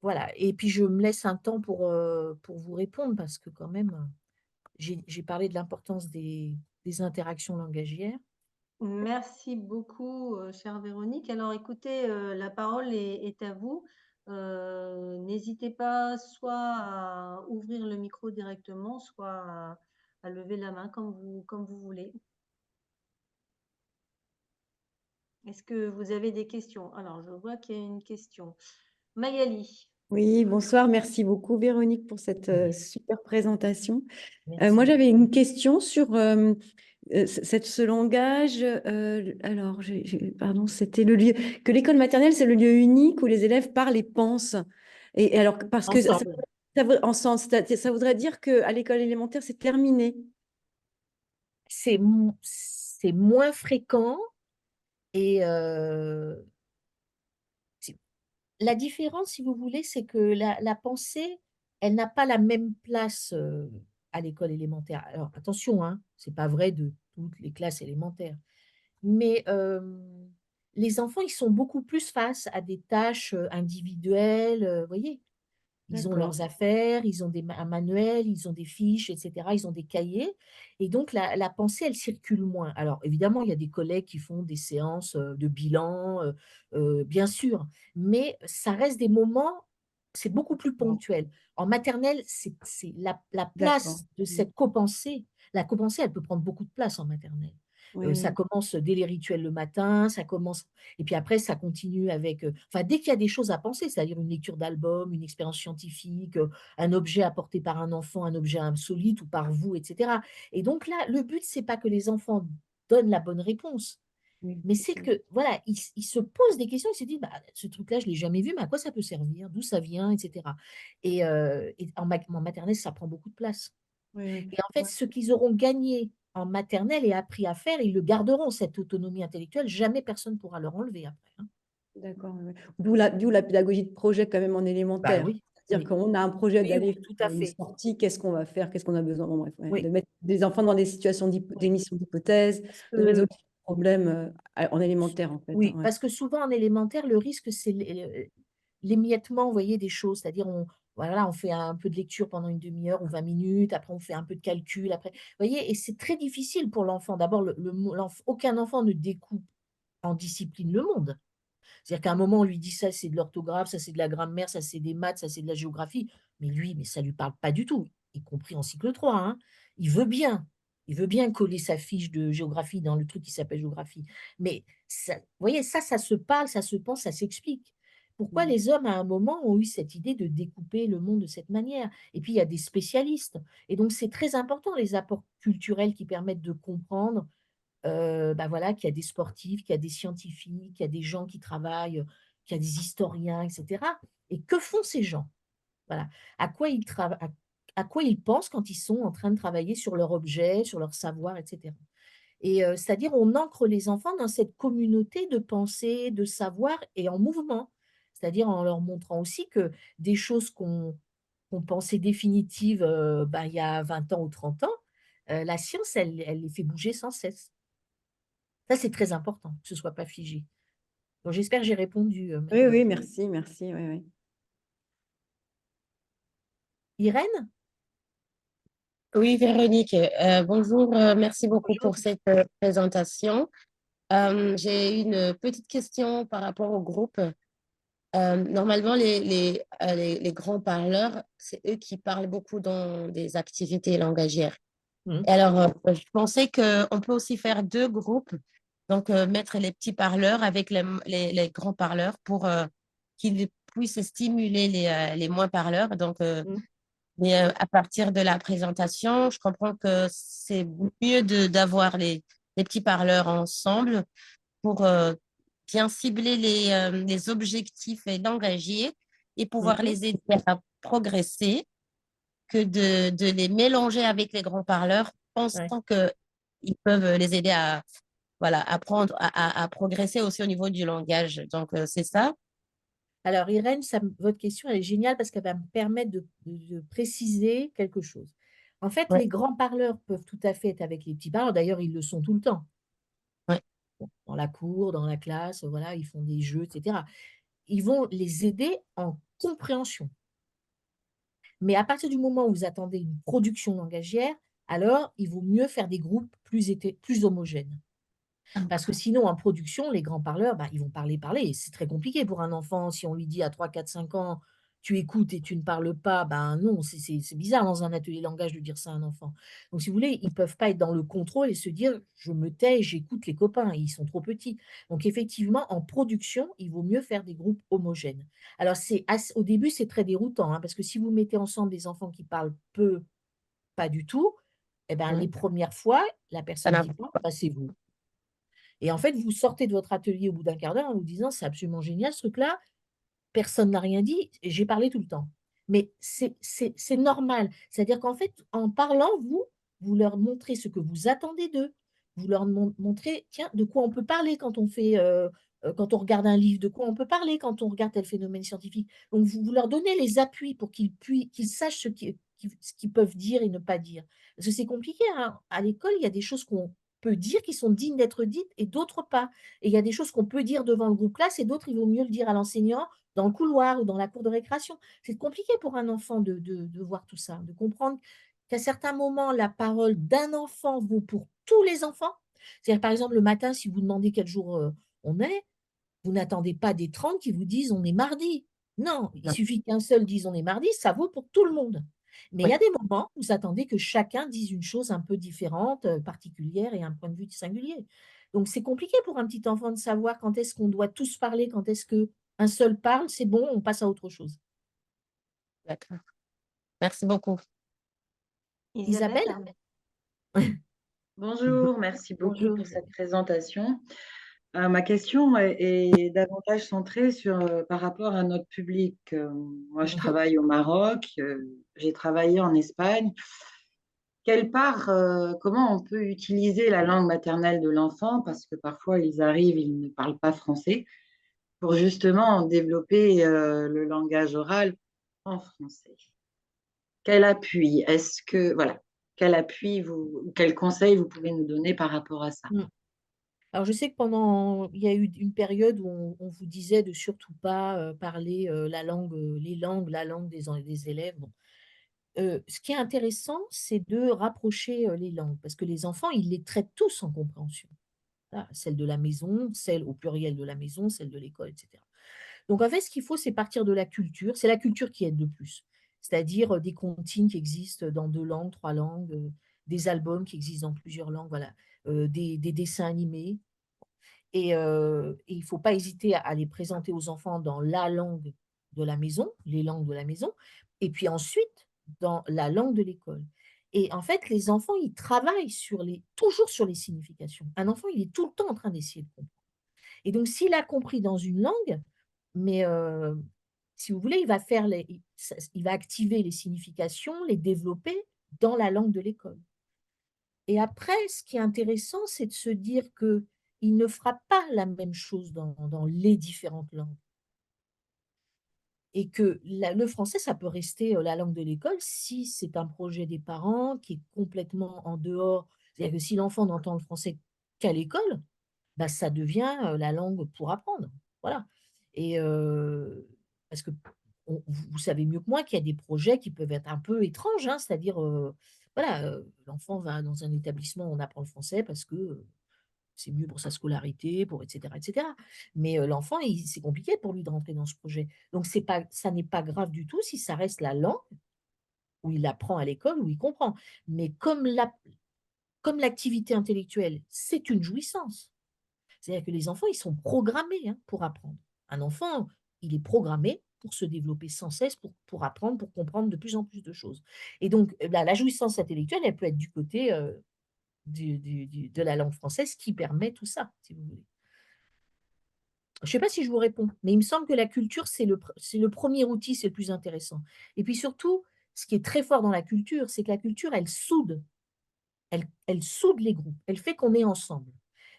Voilà, et puis je me laisse un temps pour vous répondre parce que quand même, j'ai parlé de l'importance des interactions langagières. Merci beaucoup, chère Véronique. Alors écoutez, la parole est à vous. N'hésitez pas soit à ouvrir le micro directement, soit à lever la main comme vous voulez. Est-ce que vous avez des questions? Alors, je vois qu'il y a une question. Magali. Oui, bonsoir. Merci beaucoup, Véronique, pour cette Oui, super présentation. Moi, merci. j'avais une question sur ce langage. Alors, pardon, c'était le lieu que l'école maternelle, c'est le lieu unique où les élèves parlent et pensent. Et alors, parce que Ensemble. ensemble, ça voudrait dire qu'à l'école élémentaire, c'est terminé. C'est moins fréquent et la différence, si vous voulez, c'est que la pensée, elle n'a pas la même place, à l'école élémentaire. Alors attention, hein, c'est pas vrai de toutes les classes élémentaires. Mais, les enfants, ils sont beaucoup plus face à des tâches, individuelles, voyez? Ils ont D'accord. leurs affaires, ils ont un manuel, ils ont des fiches et cetera, ils ont des cahiers et donc la pensée, elle circule moins. Alors évidemment, il y a des collègues qui font des séances, de bilan, bien sûr, mais ça reste des moments c'est beaucoup plus ponctuel. En maternelle, c'est la D'accord. place de cette copensée la copensée, elle peut prendre beaucoup de place en maternelle. Oui, Ça oui. commence dès les rituels le matin, ça commence et puis après ça continue avec, enfin dès qu'il y a des choses à penser, c'est-à-dire une lecture d'album, une expérience scientifique, un objet apporté par un enfant, un objet insolite ou par vous et cetera et donc là, le but c'est pas que les enfants donnent la bonne réponse, Oui, mais c'est c'est ça. que voilà, ils se posent des questions, ils se disent: «Bah, ce truc-là, je ne l'ai jamais vu, mais à quoi ça peut servir? D'où ça vient?» et cetera et en maternelle, ça prend beaucoup de place. Oui, oui. Et en fait, Ouais. ce qu'ils auront gagné en maternelle et appris à faire, ils le garderont, cette autonomie intellectuelle. Jamais personne ne pourra leur enlever après, hein. D'accord, ouais, ouais. D'où la pédagogie de projet quand même en Bah élémentaire. oui, C'est-à-dire oui. qu'on a un projet Oui, oui, d'aller tout à faire une fait. sortie, qu'est-ce qu'on va faire, qu'est-ce qu'on a besoin, bon, bref, ouais, Oui, de mettre des enfants dans des situations oui. d'émission d'hypothèses, Parce de que résolution de problèmes en élémentaire en fait, hein, oui, ouais. parce que souvent en élémentaire, le risque, c'est l'émiettement, vous voyez, des choses. C'est-à-dire, voilà, on fait un peu de lecture pendant une demi-heure ou 20 minutes, après on fait un peu de calcul, après, vous voyez? Et c'est très difficile pour l'enfant. D'abord, aucun enfant ne découpe en discipline le monde. C'est-à-dire qu'à un moment, on lui dit: «Ça, c'est de l'orthographe, ça, c'est de la grammaire, ça, c'est des maths, ça, c'est de la géographie». Mais lui, mais ça lui parle pas du tout, y compris en cycle 3, hein. Il veut bien, il veut bien coller sa fiche de géographie dans le truc qui s'appelle géographie. Mais ça vous voyez, ça se parle, ça se pense, ça s'explique. Pourquoi Mmh. les hommes, à un moment, ont eu cette idée de découper le monde de cette manière? Et puis, il y a des spécialistes et donc c'est très important, les apports culturels qui permettent de comprendre bah, voilà, qu'il y a des sportifs, qu'il y a des scientifiques, qu'il y a des gens qui travaillent, qu'il y a des historiens et cetera et que font ces gens? Voilà. À quoi ils pensent quand ils sont en train de travailler sur leur objet, sur leur savoir et cetera et c'est-à-dire on ancre les enfants dans cette communauté de pensée, de savoir et en mouvement. C'est-à-dire en leur montrant aussi que des choses qu'on pensait définitives, bah, il y a 20 ans ou 30 ans, la science, elle les fait bouger sans cesse. Ça, c'est très important, que ce soit pas figé. Donc j'espère que j'ai répondu, Oui, Magali. oui, merci, merci, oui, oui. Irène? Oui, Véronique, bonjour, merci beaucoup pour cette présentation. J'ai une petite question par rapport au groupe. Normalement, les grands parleurs, c'est eux qui parlent beaucoup dans des activités langagières. Mhm. Et alors, je pensais qu'on peut aussi faire deux groupes, donc mettre les petits parleurs avec les grands parleurs pour qu'ils puissent stimuler les moins parleurs. Donc, Mhm. mais à partir de la présentation, je comprends que c'est mieux d'avoir les petits parleurs ensemble pour bien cibler les objectifs et langagiers et pouvoir Mhm. les aider à progresser que de les mélanger avec les grands parleurs, Ouais. pensant qu'ils peuvent les aider à, voilà, apprendre, à progresser aussi au niveau du langage. Donc, c'est ça. Alors, Irène, votre question, elle est géniale parce qu'elle va me permettre de préciser quelque chose. En fait, Ouais, les grands parleurs peuvent tout à fait être avec les petits parleurs. D'ailleurs, ils le sont tout le temps. ouais, Bon, dans la cour, dans la classe, voilà, ils font des jeux, etc. Ils vont les aider en compréhension. Mais à partir du moment où vous attendez une production langagière, alors il vaut mieux faire des groupes plus homogènes. Parce que sinon, en production, les grands parleurs, bah, ils vont parler, parler. Et c'est très compliqué pour un enfant. Si on lui dit à 3, 4, 5 ans, tu écoutes et tu ne parles pas, ben non, c'est bizarre dans un atelier langage de dire ça à un enfant. Donc, si vous voulez, ils ne peuvent pas être dans le contrôle et se dire, je me tais et j'écoute les copains. Ils sont trop petits. Donc, effectivement, en production, il vaut mieux faire des groupes homogènes. Alors, au début, c'est très déroutant, hein, parce que si vous mettez ensemble des enfants qui parlent peu, pas du tout, eh ben, les ouais. premières fois, la Ça personne n'a qui parle, bah, c'est vous. Et en fait, vous sortez de votre atelier au bout d'un quart d'heure en vous disant, c'est absolument génial ce truc-là, personne n'a rien dit, et j'ai parlé tout le temps. Mais c'est normal. C'est-à-dire qu'en fait, en parlant, vous leur montrez ce que vous attendez d'eux. Vous leur montrez, tiens, de quoi on peut parler quand on fait, quand on regarde un livre, de quoi on peut parler quand on regarde tel phénomène scientifique. Donc, vous leur donnez les appuis pour qu'ils sachent ce qu'ils peuvent dire et ne pas dire. Parce que c'est compliqué, hein. À l'école, il y a des choses qu'on peut dire qui sont dignes d'être dites et d'autres pas. Et il y a des choses qu'on peut dire devant le groupe classe et d'autres, il vaut mieux le dire à l'enseignant dans le couloir ou dans la cour de récréation. C'est compliqué pour un enfant de voir tout ça, de comprendre qu'à certains moments, la parole d'un enfant vaut pour tous les enfants. C'est-à-dire, par exemple, le matin, si vous demandez quel jour on est, vous n'attendez pas des 30 qui vous disent on est mardi. Non, il non. suffit qu'un seul dise on est mardi, ça vaut pour tout le monde. Mais il y Ouais, a des moments où vous attendez que chacun dise une chose un peu différente, particulière et un point de vue singulier. Donc c'est compliqué pour un petit enfant de savoir quand est-ce qu'on doit tous parler, quand est-ce qu'un seul parle, c'est bon, on passe à autre chose. d'accord. Merci beaucoup. Isabelle? Isabelle? Bonjour, merci beaucoup Bonjour. pour cette présentation. Ma question est davantage centrée par rapport à notre public. Moi, je Mhm. travaille au Maroc, j'ai travaillé en Espagne. Comment on peut utiliser la langue maternelle de l'enfant, parce que parfois ils arrivent, ils ne parlent pas français, pour justement développer le langage oral en français. Quel appui voilà, quel conseil vous pouvez nous donner par rapport à ça? Mm. Alors, je sais que il y a eu une période où on vous disait de surtout pas parler la langue des élèves. Bon. Ce qui est intéressant, c'est de rapprocher les langues, parce que les enfants, ils les traitent tous en compréhension. Voilà, celle de la maison, celle au pluriel de la maison, celle de l'école, etc. Donc, en fait, ce qu'il faut, c'est partir de la culture. C'est la culture qui aide le plus. C'est-à-dire des comptines qui existent dans 2 langues, 3 langues, des albums qui existent dans plusieurs langues, voilà, des dessins animés. Et il ne faut pas hésiter à les présenter aux enfants dans la langue de la maison, les langues de la maison, et puis ensuite dans la langue de l'école. Et en fait, les enfants, ils travaillent toujours sur les significations. Un enfant, il est tout le temps en train d'essayer de comprendre. Et donc, s'il a compris dans une langue, mais si vous voulez, il va activer les significations, les développer dans la langue de l'école. Et après, ce qui est intéressant, c'est de se dire qu'il ne fera pas la même chose dans les différentes langues. Et que le français, ça peut rester la langue de l'école si c'est un projet des parents qui est complètement en dehors. C'est-à-dire que si l'enfant n'entend le français qu'à l'école, bah, ça devient la langue pour apprendre. Voilà. Et parce que vous savez mieux que moi qu'il y a des projets qui peuvent être un peu étranges, hein, c'est-à-dire voilà, l'enfant va dans un établissement où on apprend le français parce que c'est mieux pour sa scolarité, pour etc., etc. Mais l'enfant, c'est compliqué pour lui de rentrer dans ce projet. Donc, ça n'est pas grave du tout si ça reste la langue où il apprend à l'école, où il comprend. Mais comme l'activité intellectuelle, c'est une jouissance. C'est-à-dire que les enfants, ils sont programmés pour apprendre. Un enfant, il est programmé pour se développer sans cesse, pour apprendre, pour comprendre de plus en plus de choses. Et donc, la jouissance intellectuelle, elle peut être du côté de la langue française qui permet tout ça, si vous voulez. Je ne sais pas si je vous réponds, mais il me semble que la culture, c'est le premier outil, c'est le plus intéressant. Et puis surtout, ce qui est très fort dans la culture, c'est que la culture, elle soude. Elle soude les groupes, elle fait qu'on est ensemble.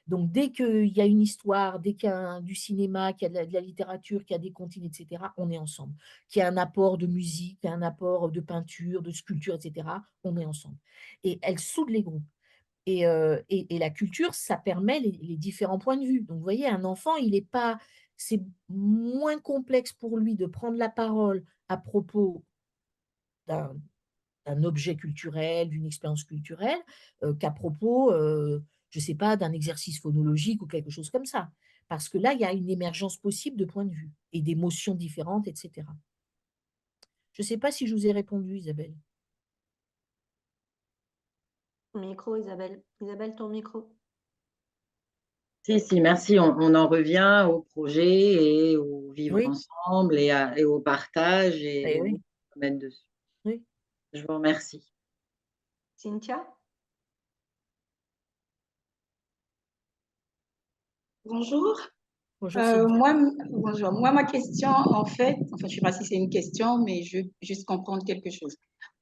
Donc, dès qu'il y a une histoire, dès qu'il y a du cinéma, qu'il y a de la littérature, qu'il y a des comptines, etc., on est ensemble. Qu'il y a un apport de musique, qu'il y a un apport de peinture, de sculpture, etc., on est ensemble. Et elle soude les groupes. Et la culture, ça permet les différents points de vue. Donc, vous voyez, un enfant, c'est moins complexe pour lui de prendre la parole à propos d'un objet culturel, d'une expérience culturelle, qu'à propos, je ne sais pas, d'un exercice phonologique ou quelque chose comme ça. Parce que là, il y a une émergence possible de points de vue et d'émotions différentes, etc. Je ne sais pas si je vous ai répondu, Isabelle. Micro, Isabelle. Isabelle, ton micro. Si, merci. On en revient au projet et au vivre Oui, ensemble et au partage et eh au oui, mettre dessus. oui. Je vous remercie. Cynthia? Bonjour. Bonjour, Cynthia. Bonjour. Moi, ma question, en fait, enfin, je ne sais pas si c'est une question, mais je veux juste comprendre quelque chose.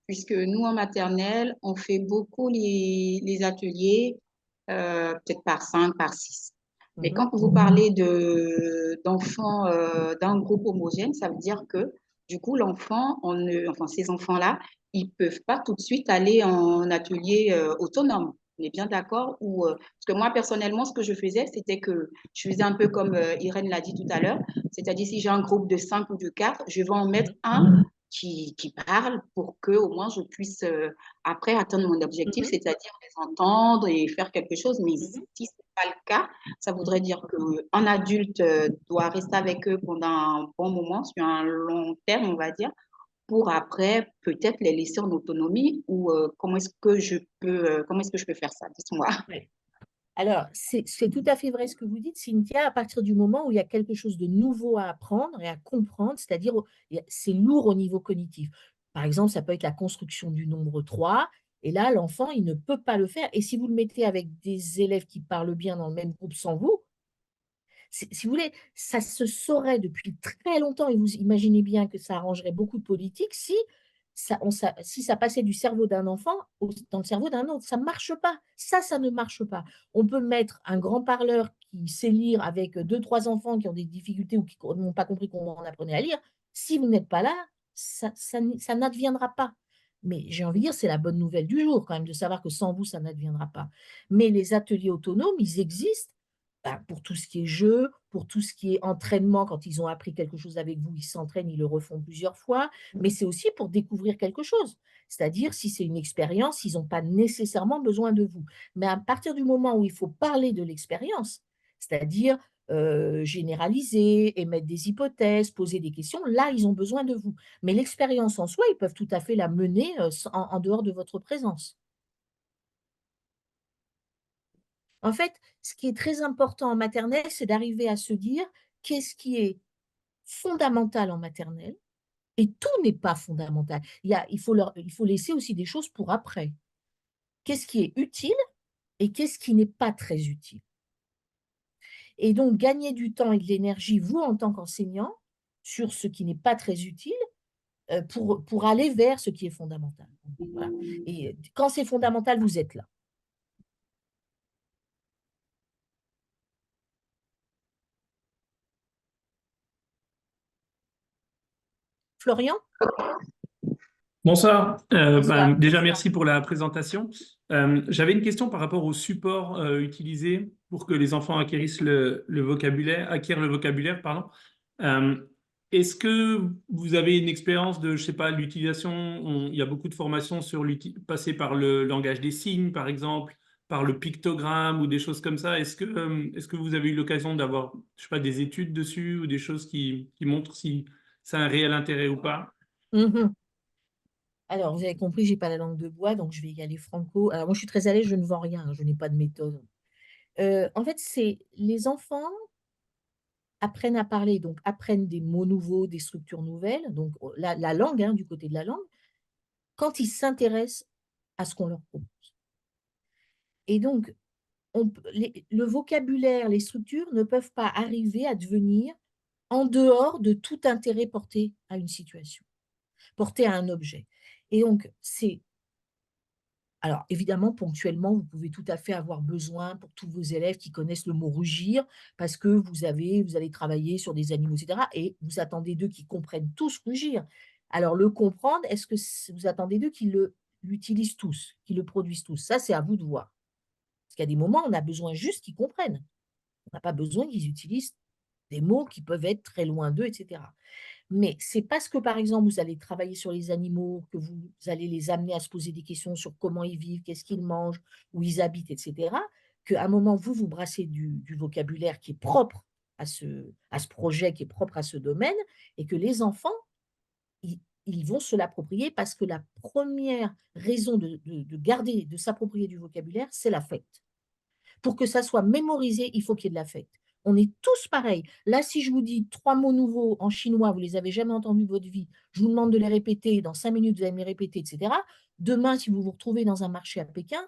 Puisque nous, en maternelle, on fait beaucoup les ateliers, peut-être par 5, par 6. Mais Mhm. quand vous parlez d'enfants d'un groupe homogène, ça veut dire que, du coup, enfin, ces enfants-là, ils ne peuvent pas tout de suite aller en atelier autonome. On est bien d'accord? Parce que moi, personnellement, ce que je faisais, c'était que je faisais un peu comme Irène l'a dit tout à l'heure, c'est-à-dire si j'ai un groupe de 5 ou de 4, je vais en mettre un qui parle pour que au moins je puisse après atteindre mon objectif, Mhm. c'est-à-dire les entendre et faire quelque chose. Mais Mhm. si ce n'est pas le cas, ça voudrait Mhm. dire qu'un adulte doit rester avec eux pendant un bon moment, sur un long terme, on va dire, pour après peut-être les laisser en autonomie ou comment est-ce que je peux faire ça? Dites-moi. Ouais. Alors, c'est tout à fait vrai ce que vous dites, Cynthia, à partir du moment où il y a quelque chose de nouveau à apprendre et à comprendre, c'est-à-dire c'est lourd au niveau cognitif. Par exemple, ça peut être la construction du nombre 3, et là, l'enfant, il ne peut pas le faire. Et si vous le mettez avec des élèves qui parlent bien dans le même groupe sans vous, si vous voulez, ça se saurait depuis très longtemps, et vous imaginez bien que ça arrangerait beaucoup de politiques si si ça passait du cerveau d'un enfant dans le cerveau d'un autre. Ça ne marche pas. Ça ne marche pas. On peut mettre un grand parleur qui sait lire avec deux, trois enfants qui ont des difficultés ou qui n'ont pas compris comment on apprenait à lire. Si vous n'êtes pas là, ça n'adviendra pas. Mais j'ai envie de dire, c'est la bonne nouvelle du jour quand même, de savoir que sans vous, ça n'adviendra pas. Mais les ateliers autonomes, ils existent pour tout ce qui est jeu, pour tout ce qui est entraînement, quand ils ont appris quelque chose avec vous, ils s'entraînent, ils le refont plusieurs fois, mais c'est aussi pour découvrir quelque chose. C'est-à-dire, si c'est une expérience, ils n'ont pas nécessairement besoin de vous. Mais à partir du moment où il faut parler de l'expérience, c'est-à-dire généraliser, émettre des hypothèses, poser des questions, là, ils ont besoin de vous. Mais l'expérience en soi, ils peuvent tout à fait la mener en dehors de votre présence. En fait, ce qui est très important en maternelle, c'est d'arriver à se dire qu'est-ce qui est fondamental en maternelle et tout n'est pas fondamental. Il faut laisser aussi des choses pour après. Qu'est-ce qui est utile et qu'est-ce qui n'est pas très utile. Et donc, gagner du temps et de l'énergie, vous, en tant qu'enseignant, sur ce qui n'est pas très utile, pour aller vers ce qui est fondamental. Voilà. Et quand c'est fondamental, vous êtes là. Florian? Bonsoir. Bonsoir. Déjà, merci pour la présentation. J'avais une question par rapport au support utilisé pour que les enfants acquièrent le vocabulaire, pardon. est-ce que vous avez une expérience de, je sais pas, l'utilisation, il y a beaucoup de formations sur passer par le langage des signes, par exemple, par le pictogramme ou des choses comme ça. Est-ce que vous avez eu l'occasion d'avoir, je sais pas, des études dessus ou des choses qui montrent si ça a un réel intérêt ou pas? Mhm. Alors, vous avez compris, j'ai pas la langue de bois, donc je vais y aller franco. Alors, moi, je suis très à l'aise, je ne vends rien, hein, je n'ai pas de méthode. En fait, c'est les enfants apprennent à parler, donc apprennent des mots nouveaux, des structures nouvelles, donc la langue, hein, du côté de la langue, quand ils s'intéressent à ce qu'on leur propose. Et donc, le vocabulaire, les structures ne peuvent pas arriver à devenir en dehors de tout intérêt porté à une situation, porté à un objet. Et donc, alors évidemment, ponctuellement, vous pouvez tout à fait avoir besoin pour tous vos élèves qui connaissent le mot rugir, parce que vous allez travailler sur des animaux, etc. Et vous attendez d'eux qu'ils comprennent tous rugir. Alors, le comprendre, est-ce que vous attendez d'eux qu'ils l'utilisent tous, qu'ils le produisent tous? Ça, c'est à vous de voir. Parce qu'il y a des moments, on a besoin juste qu'ils comprennent. On n'a pas besoin qu'ils utilisent des mots qui peuvent être très loin d'eux, etc. Mais c'est parce que, par exemple, vous allez travailler sur les animaux, que vous allez les amener à se poser des questions sur comment ils vivent, qu'est-ce qu'ils mangent, où ils habitent, etc., qu'à un moment, vous brassez du vocabulaire qui est propre à ce projet, qui est propre à ce domaine, et que les enfants, ils vont se l'approprier parce que la première raison de garder, de s'approprier du vocabulaire, c'est l'affect. Pour que ça soit mémorisé, il faut qu'il y ait de l'affect. On est tous pareils. Là, si je vous dis 3 mots nouveaux en chinois, vous ne les avez jamais entendus de votre vie, je vous demande de les répéter, dans 5 minutes, vous allez me les répéter, etc. Demain, si vous vous retrouvez dans un marché à Pékin,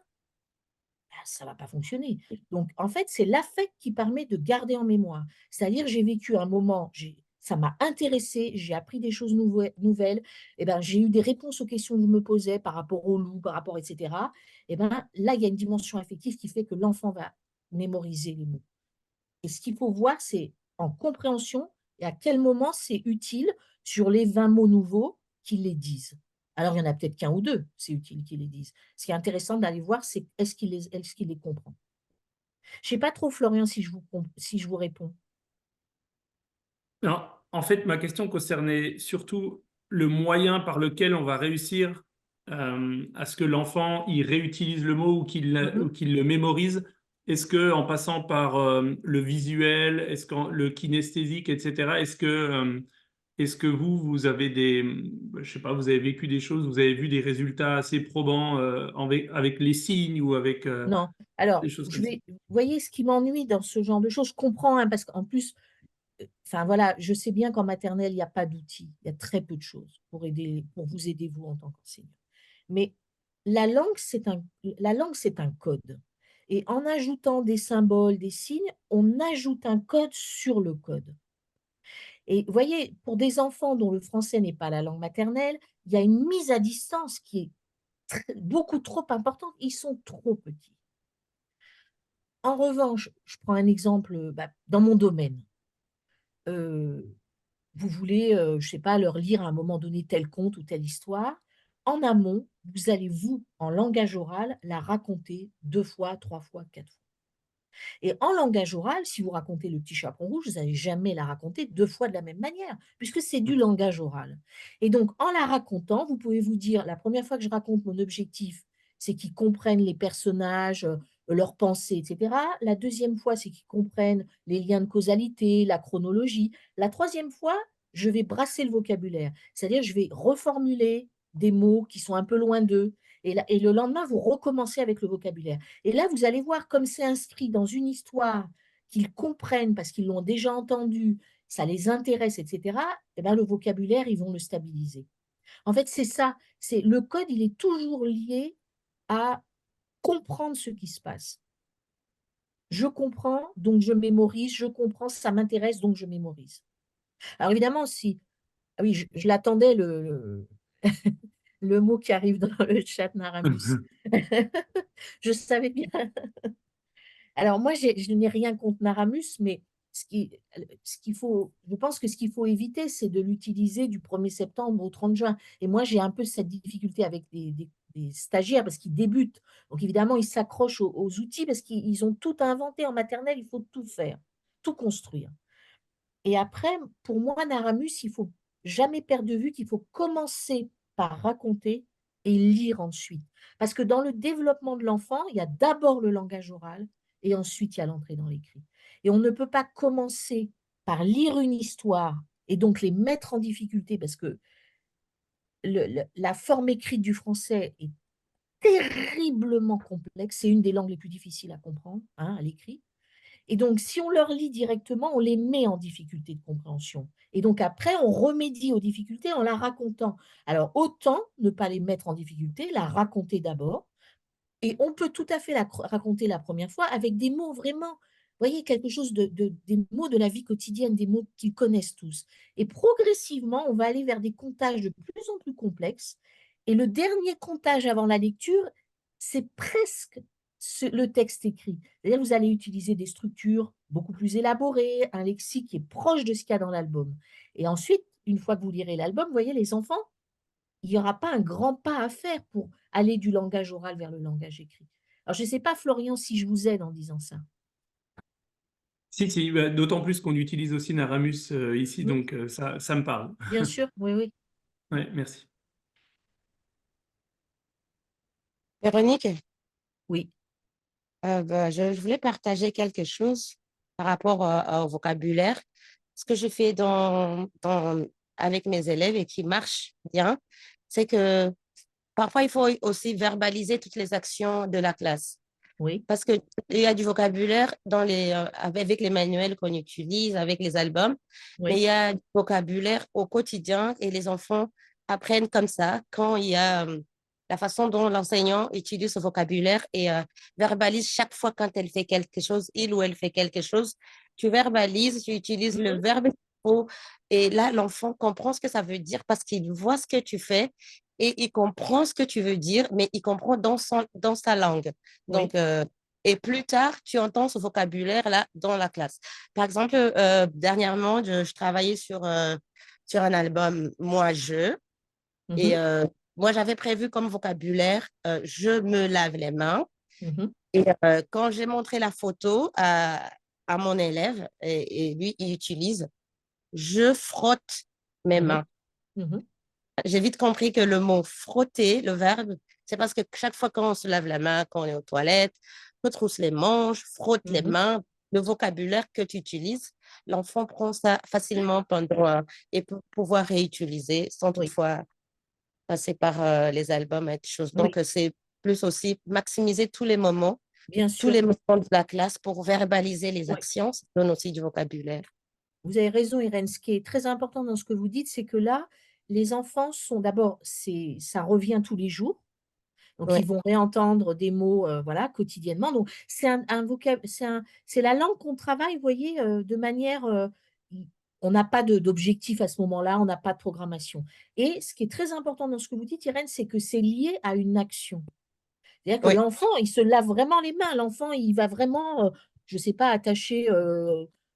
ben, ça ne va pas fonctionner. Donc, en fait, c'est l'affect qui permet de garder en mémoire. C'est-à-dire, j'ai vécu un moment, ça m'a intéressé, j'ai appris des choses nouvelles, et ben, j'ai eu des réponses aux questions que je me posais par rapport au loup, par rapport, etc. Et ben, là, il y a une dimension affective qui fait que l'enfant va mémoriser les mots. Et ce qu'il faut voir, c'est en compréhension et à quel moment c'est utile sur les 20 mots nouveaux qu'ils les disent. Alors, il y en a peut-être qu'un ou deux, c'est utile qu'ils les disent. Ce qui est intéressant d'aller voir, c'est est-ce qu'il les comprend. Je ne sais pas trop, Florian, si je vous réponds. Non, en fait, ma question concernait surtout le moyen par lequel on va réussir à ce que l'enfant il réutilise le mot ou qu'il le mémorise. Est-ce que en passant par le visuel, est-ce que le kinesthésique, etc. Est-ce que vous avez je sais pas, vous avez vécu des choses, vous avez vu des résultats assez probants avec les signes ou avec Non. Alors, des choses comme ça? vous voyez, ce qui m'ennuie dans ce genre de choses, je comprends, hein, parce qu'en plus, enfin voilà, je sais bien qu'en maternelle, il n'y a pas d'outils, il y a très peu de choses pour vous aider, vous, en tant qu'enseignant. Mais la langue, c'est un code. Et en ajoutant des symboles, des signes, on ajoute un code sur le code. Et vous voyez, pour des enfants dont le français n'est pas la langue maternelle, il y a une mise à distance qui est beaucoup trop importante. Ils sont trop petits. En revanche, je prends un exemple dans mon domaine. Euh, Vous voulez, je ne sais pas, leur lire à un moment donné tel conte ou telle histoire. En amont, vous allez, vous, en langage oral, la raconter 2 fois, 3 fois, 4 fois. Et en langage oral, si vous racontez le petit chaperon rouge, vous n'allez jamais la raconter 2 fois de la même manière, puisque c'est du langage oral. Et donc, en la racontant, vous pouvez vous dire, la première fois que je raconte mon objectif, c'est qu'ils comprennent les personnages, leurs pensées, etc. La deuxième fois, c'est qu'ils comprennent les liens de causalité, la chronologie. La troisième fois, je vais brasser le vocabulaire, c'est-à-dire je vais reformuler des mots qui sont un peu loin d'eux. Et le lendemain, vous recommencez avec le vocabulaire. Et là, vous allez voir comme c'est inscrit dans une histoire qu'ils comprennent parce qu'ils l'ont déjà entendu, ça les intéresse, etc. Et ben, le vocabulaire, ils vont le stabiliser. En fait, c'est ça. C'est le code, il est toujours lié à comprendre ce qui se passe. Je comprends, donc je mémorise. Je comprends, ça m'intéresse, donc je mémorise. Alors évidemment, si ah oui, je l'attendais le mot qui arrive dans le chat Naramus. Je savais bien. Alors moi, je n'ai rien contre Naramus, mais je pense que ce qu'il faut éviter, c'est de l'utiliser du 1er septembre au 30 juin. Et moi, j'ai un peu cette difficulté avec des stagiaires parce qu'ils débutent. Donc évidemment, ils s'accrochent aux outils parce qu'ils ont tout inventé en maternelle, il faut tout faire, tout construire. Et après, pour moi, Naramus, il faut jamais perdre de vue qu'il faut commencer par raconter et lire ensuite. Parce que dans le développement de l'enfant, il y a d'abord le langage oral et ensuite il y a l'entrée dans l'écrit. Et on ne peut pas commencer par lire une histoire et donc les mettre en difficulté parce que la forme écrite du français est terriblement complexe. C'est une des langues les plus difficiles à comprendre, hein, à l'écrit. Et donc, si on leur lit directement, on les met en difficulté de compréhension. Et donc, après, on remédie aux difficultés en la racontant. Alors, autant ne pas les mettre en difficulté, la raconter d'abord. Et on peut tout à fait la raconter la première fois avec des mots vraiment, vous voyez, quelque chose des mots de la vie quotidienne, des mots qu'ils connaissent tous. Et progressivement, on va aller vers des comptages de plus en plus complexes. Et le dernier comptage avant la lecture, c'est presque le texte écrit. C'est-à-dire vous allez utiliser des structures beaucoup plus élaborées, un lexique qui est proche de ce qu'il y a dans l'album. Et ensuite, une fois que vous lirez l'album, vous voyez, les enfants, il n'y aura pas un grand pas à faire pour aller du langage oral vers le langage écrit. Alors, je ne sais pas, Florian, si je vous aide en disant ça. Si, bah, d'autant plus qu'on utilise aussi Naramus ici, Mm. donc ça me parle. Bien sûr, oui, oui. Ouais, merci. Véronique, Oui, bah, je voulais partager quelque chose par rapport au vocabulaire. Ce que je fais avec mes élèves et qui marche bien, c'est que parfois, il faut aussi verbaliser toutes les actions de la classe. oui, Parce qu'il y a du vocabulaire avec les manuels qu'on utilise, avec les albums, mais il oui. y a du vocabulaire au quotidien et les enfants apprennent comme ça quand il y a la façon dont l'enseignant utilise ce vocabulaire et verbalise chaque fois quand elle fait quelque chose, il ou elle fait quelque chose. Tu verbalises, tu utilises le Mhm. verbe qu'il faut et là, l'enfant comprend ce que ça veut dire parce qu'il voit ce que tu fais et il comprend ce que tu veux dire, mais il comprend dans sa langue. Oui, Donc, et plus tard, tu entends ce vocabulaire-là dans la classe. Par exemple, dernièrement, je travaillais sur un album Moi, je, et mhm, moi, j'avais prévu comme vocabulaire, je me lave les mains. mhm, Et quand j'ai montré la photo à mon élève, et lui, il utilise, je frotte mes mhm, mains. mhm, J'ai vite compris que le mot frotter, le verbe, c'est parce que chaque fois qu'on se lave la main, quand on est aux toilettes, retrousse les manches, frotte les mhm. mains, le vocabulaire que tu utilises, l'enfant prend ça facilement et pour pouvoir réutiliser sans Oui, toutefois passer par les albums et des choses. oui, Donc, c'est plus aussi maximiser bien tous sûr. les moments de la classe pour verbaliser les Oui. actions, ça donne aussi du vocabulaire. Vous avez raison, Irène. Ce qui est très important dans ce que vous dites, c'est que là, les enfants sont d'abord, ça revient tous les jours. Donc, Oui, ils vont réentendre des mots, voilà, quotidiennement. Donc, c'est la langue qu'on travaille, vous voyez, de manière, on n'a pas d'objectif à ce moment-là, on n'a pas de programmation. Et ce qui est très important dans ce que vous dites, Irène, c'est que c'est lié à une action. C'est-à-dire que oui, l'enfant, il se lave vraiment les mains. L'enfant, il va vraiment, je ne sais pas, attacher,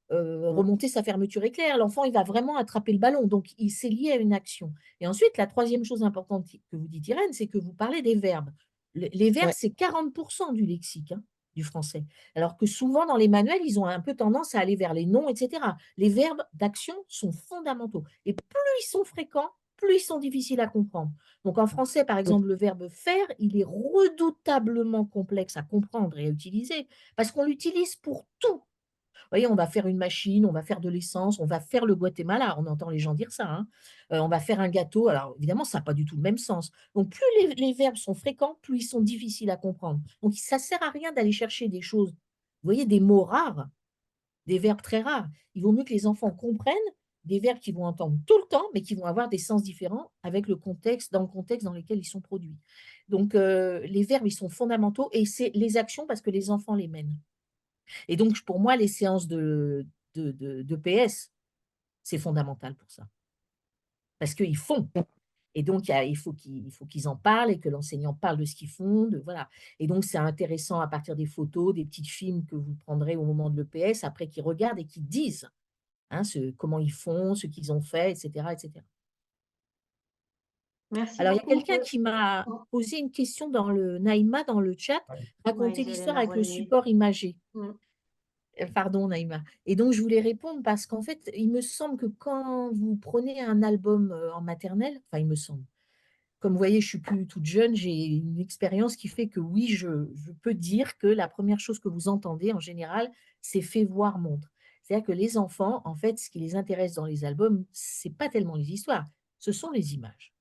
remonter sa fermeture éclair. L'enfant, il va vraiment attraper le ballon. Donc, il s'est lié à une action. Et ensuite, la troisième chose importante que vous dites, Irène, c'est que vous parlez des verbes. Les verbes, oui, c'est 40% du lexique, hein, du français. Alors que souvent, dans les manuels, ils ont un peu tendance à aller vers les noms, etc. Les verbes d'action sont fondamentaux. Et plus ils sont fréquents, plus ils sont difficiles à comprendre. Donc en français, par oui, exemple, le verbe faire, il est redoutablement complexe à comprendre et à utiliser parce qu'on l'utilise pour tout. Vous voyez, on va faire une machine, on va faire de l'essence, on va faire le Guatemala, on entend les gens dire ça, hein. On va faire un gâteau. Alors évidemment, ça n'a pas du tout le même sens. Donc plus les verbes sont fréquents, plus ils sont difficiles à comprendre. Donc ça ne sert à rien d'aller chercher des choses, vous voyez, des mots rares, des verbes très rares. Il vaut mieux que les enfants comprennent des verbes qu'ils vont entendre tout le temps, mais qui vont avoir des sens différents avec le contexte dans lequel ils sont produits. Donc, les verbes, ils sont fondamentaux et c'est les actions parce que les enfants les mènent. Et donc, pour moi, les séances de PS, c'est fondamental pour ça. Parce qu'ils font. Et donc, il faut qu'ils en parlent et que l'enseignant parle de ce qu'ils font. Voilà. Et donc, c'est intéressant à partir des photos, des petits films que vous prendrez au moment de l'EPS, après qu'ils regardent et qu'ils disent, hein, comment ils font, ce qu'ils ont fait, etc., etc. Merci Alors, il y a beaucoup. quelqu'un qui m'a posé une question Naïma, dans le chat, Oui, raconter j'allais l'histoire la avec le relayer. support imagé. Mm. Pardon, Naïma. Et donc, je voulais répondre parce qu'en fait, il me semble que quand vous prenez un album en maternelle, enfin, il me semble, comme vous voyez, je suis plus toute jeune, j'ai une expérience qui fait que oui, je peux dire que la première chose que vous entendez en général, c'est fait voir montre. C'est-à-dire que les enfants, en fait, ce qui les intéresse dans les albums, c'est pas tellement les histoires, ce sont les images.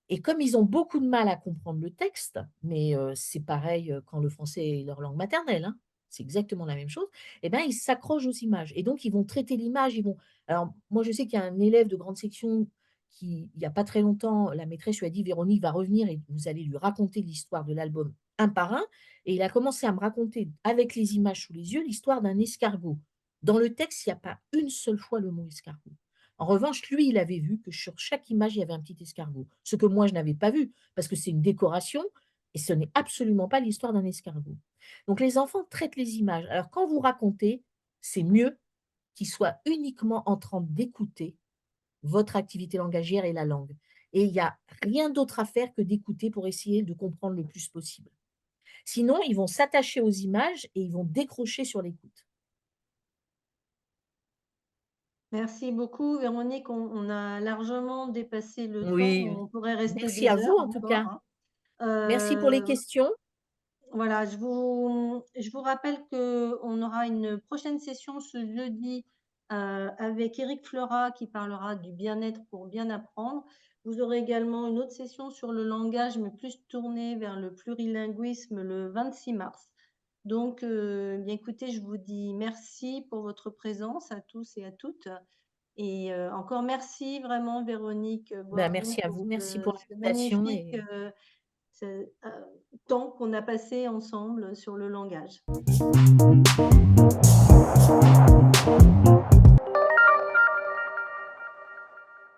Et comme ils ont beaucoup de mal à comprendre le texte, mais c'est pareil quand le français est leur langue maternelle, hein, c'est exactement la même chose, eh ben, ils s'accrochent aux images. Et donc, ils vont traiter l'image. Alors, moi, je sais qu'il y a un élève de grande section qui, il n'y a pas très longtemps, la maîtresse lui a dit, Véronique va revenir et vous allez lui raconter l'histoire de l'album un par un. Et il a commencé à me raconter, avec les images sous les yeux, l'histoire d'un escargot. Dans le texte, il n'y a pas une seule fois le mot escargot. En revanche, lui, il avait vu que sur chaque image, il y avait un petit escargot. Ce que moi, je n'avais pas vu, parce que c'est une décoration et ce n'est absolument pas l'histoire d'un escargot. Donc, les enfants traitent les images. Alors, quand vous racontez, c'est mieux qu'ils soient uniquement en train d'écouter votre activité langagière et la langue. Et il n'y a rien d'autre à faire que d'écouter pour essayer de comprendre le plus possible. Sinon, ils vont s'attacher aux images et ils vont décrocher sur l'écoute. Merci beaucoup, Véronique. On a largement dépassé le temps. Oui, On pourrait rester merci des à vous heures en tout encore, cas. hein. Merci pour les questions. Voilà, je vous rappelle qu'on aura une prochaine session ce jeudi avec Eric Flora qui parlera du bien-être pour bien apprendre. Vous aurez également une autre session sur le langage, mais plus tournée vers le plurilinguisme le 26 mars. Donc, bien écoutez, je vous dis merci pour votre présence à tous et à toutes. Et encore merci vraiment, Véronique Boiron, Merci à pour vous. Merci pour ce l'invitation. magnifique temps qu'on a passé ensemble sur le langage.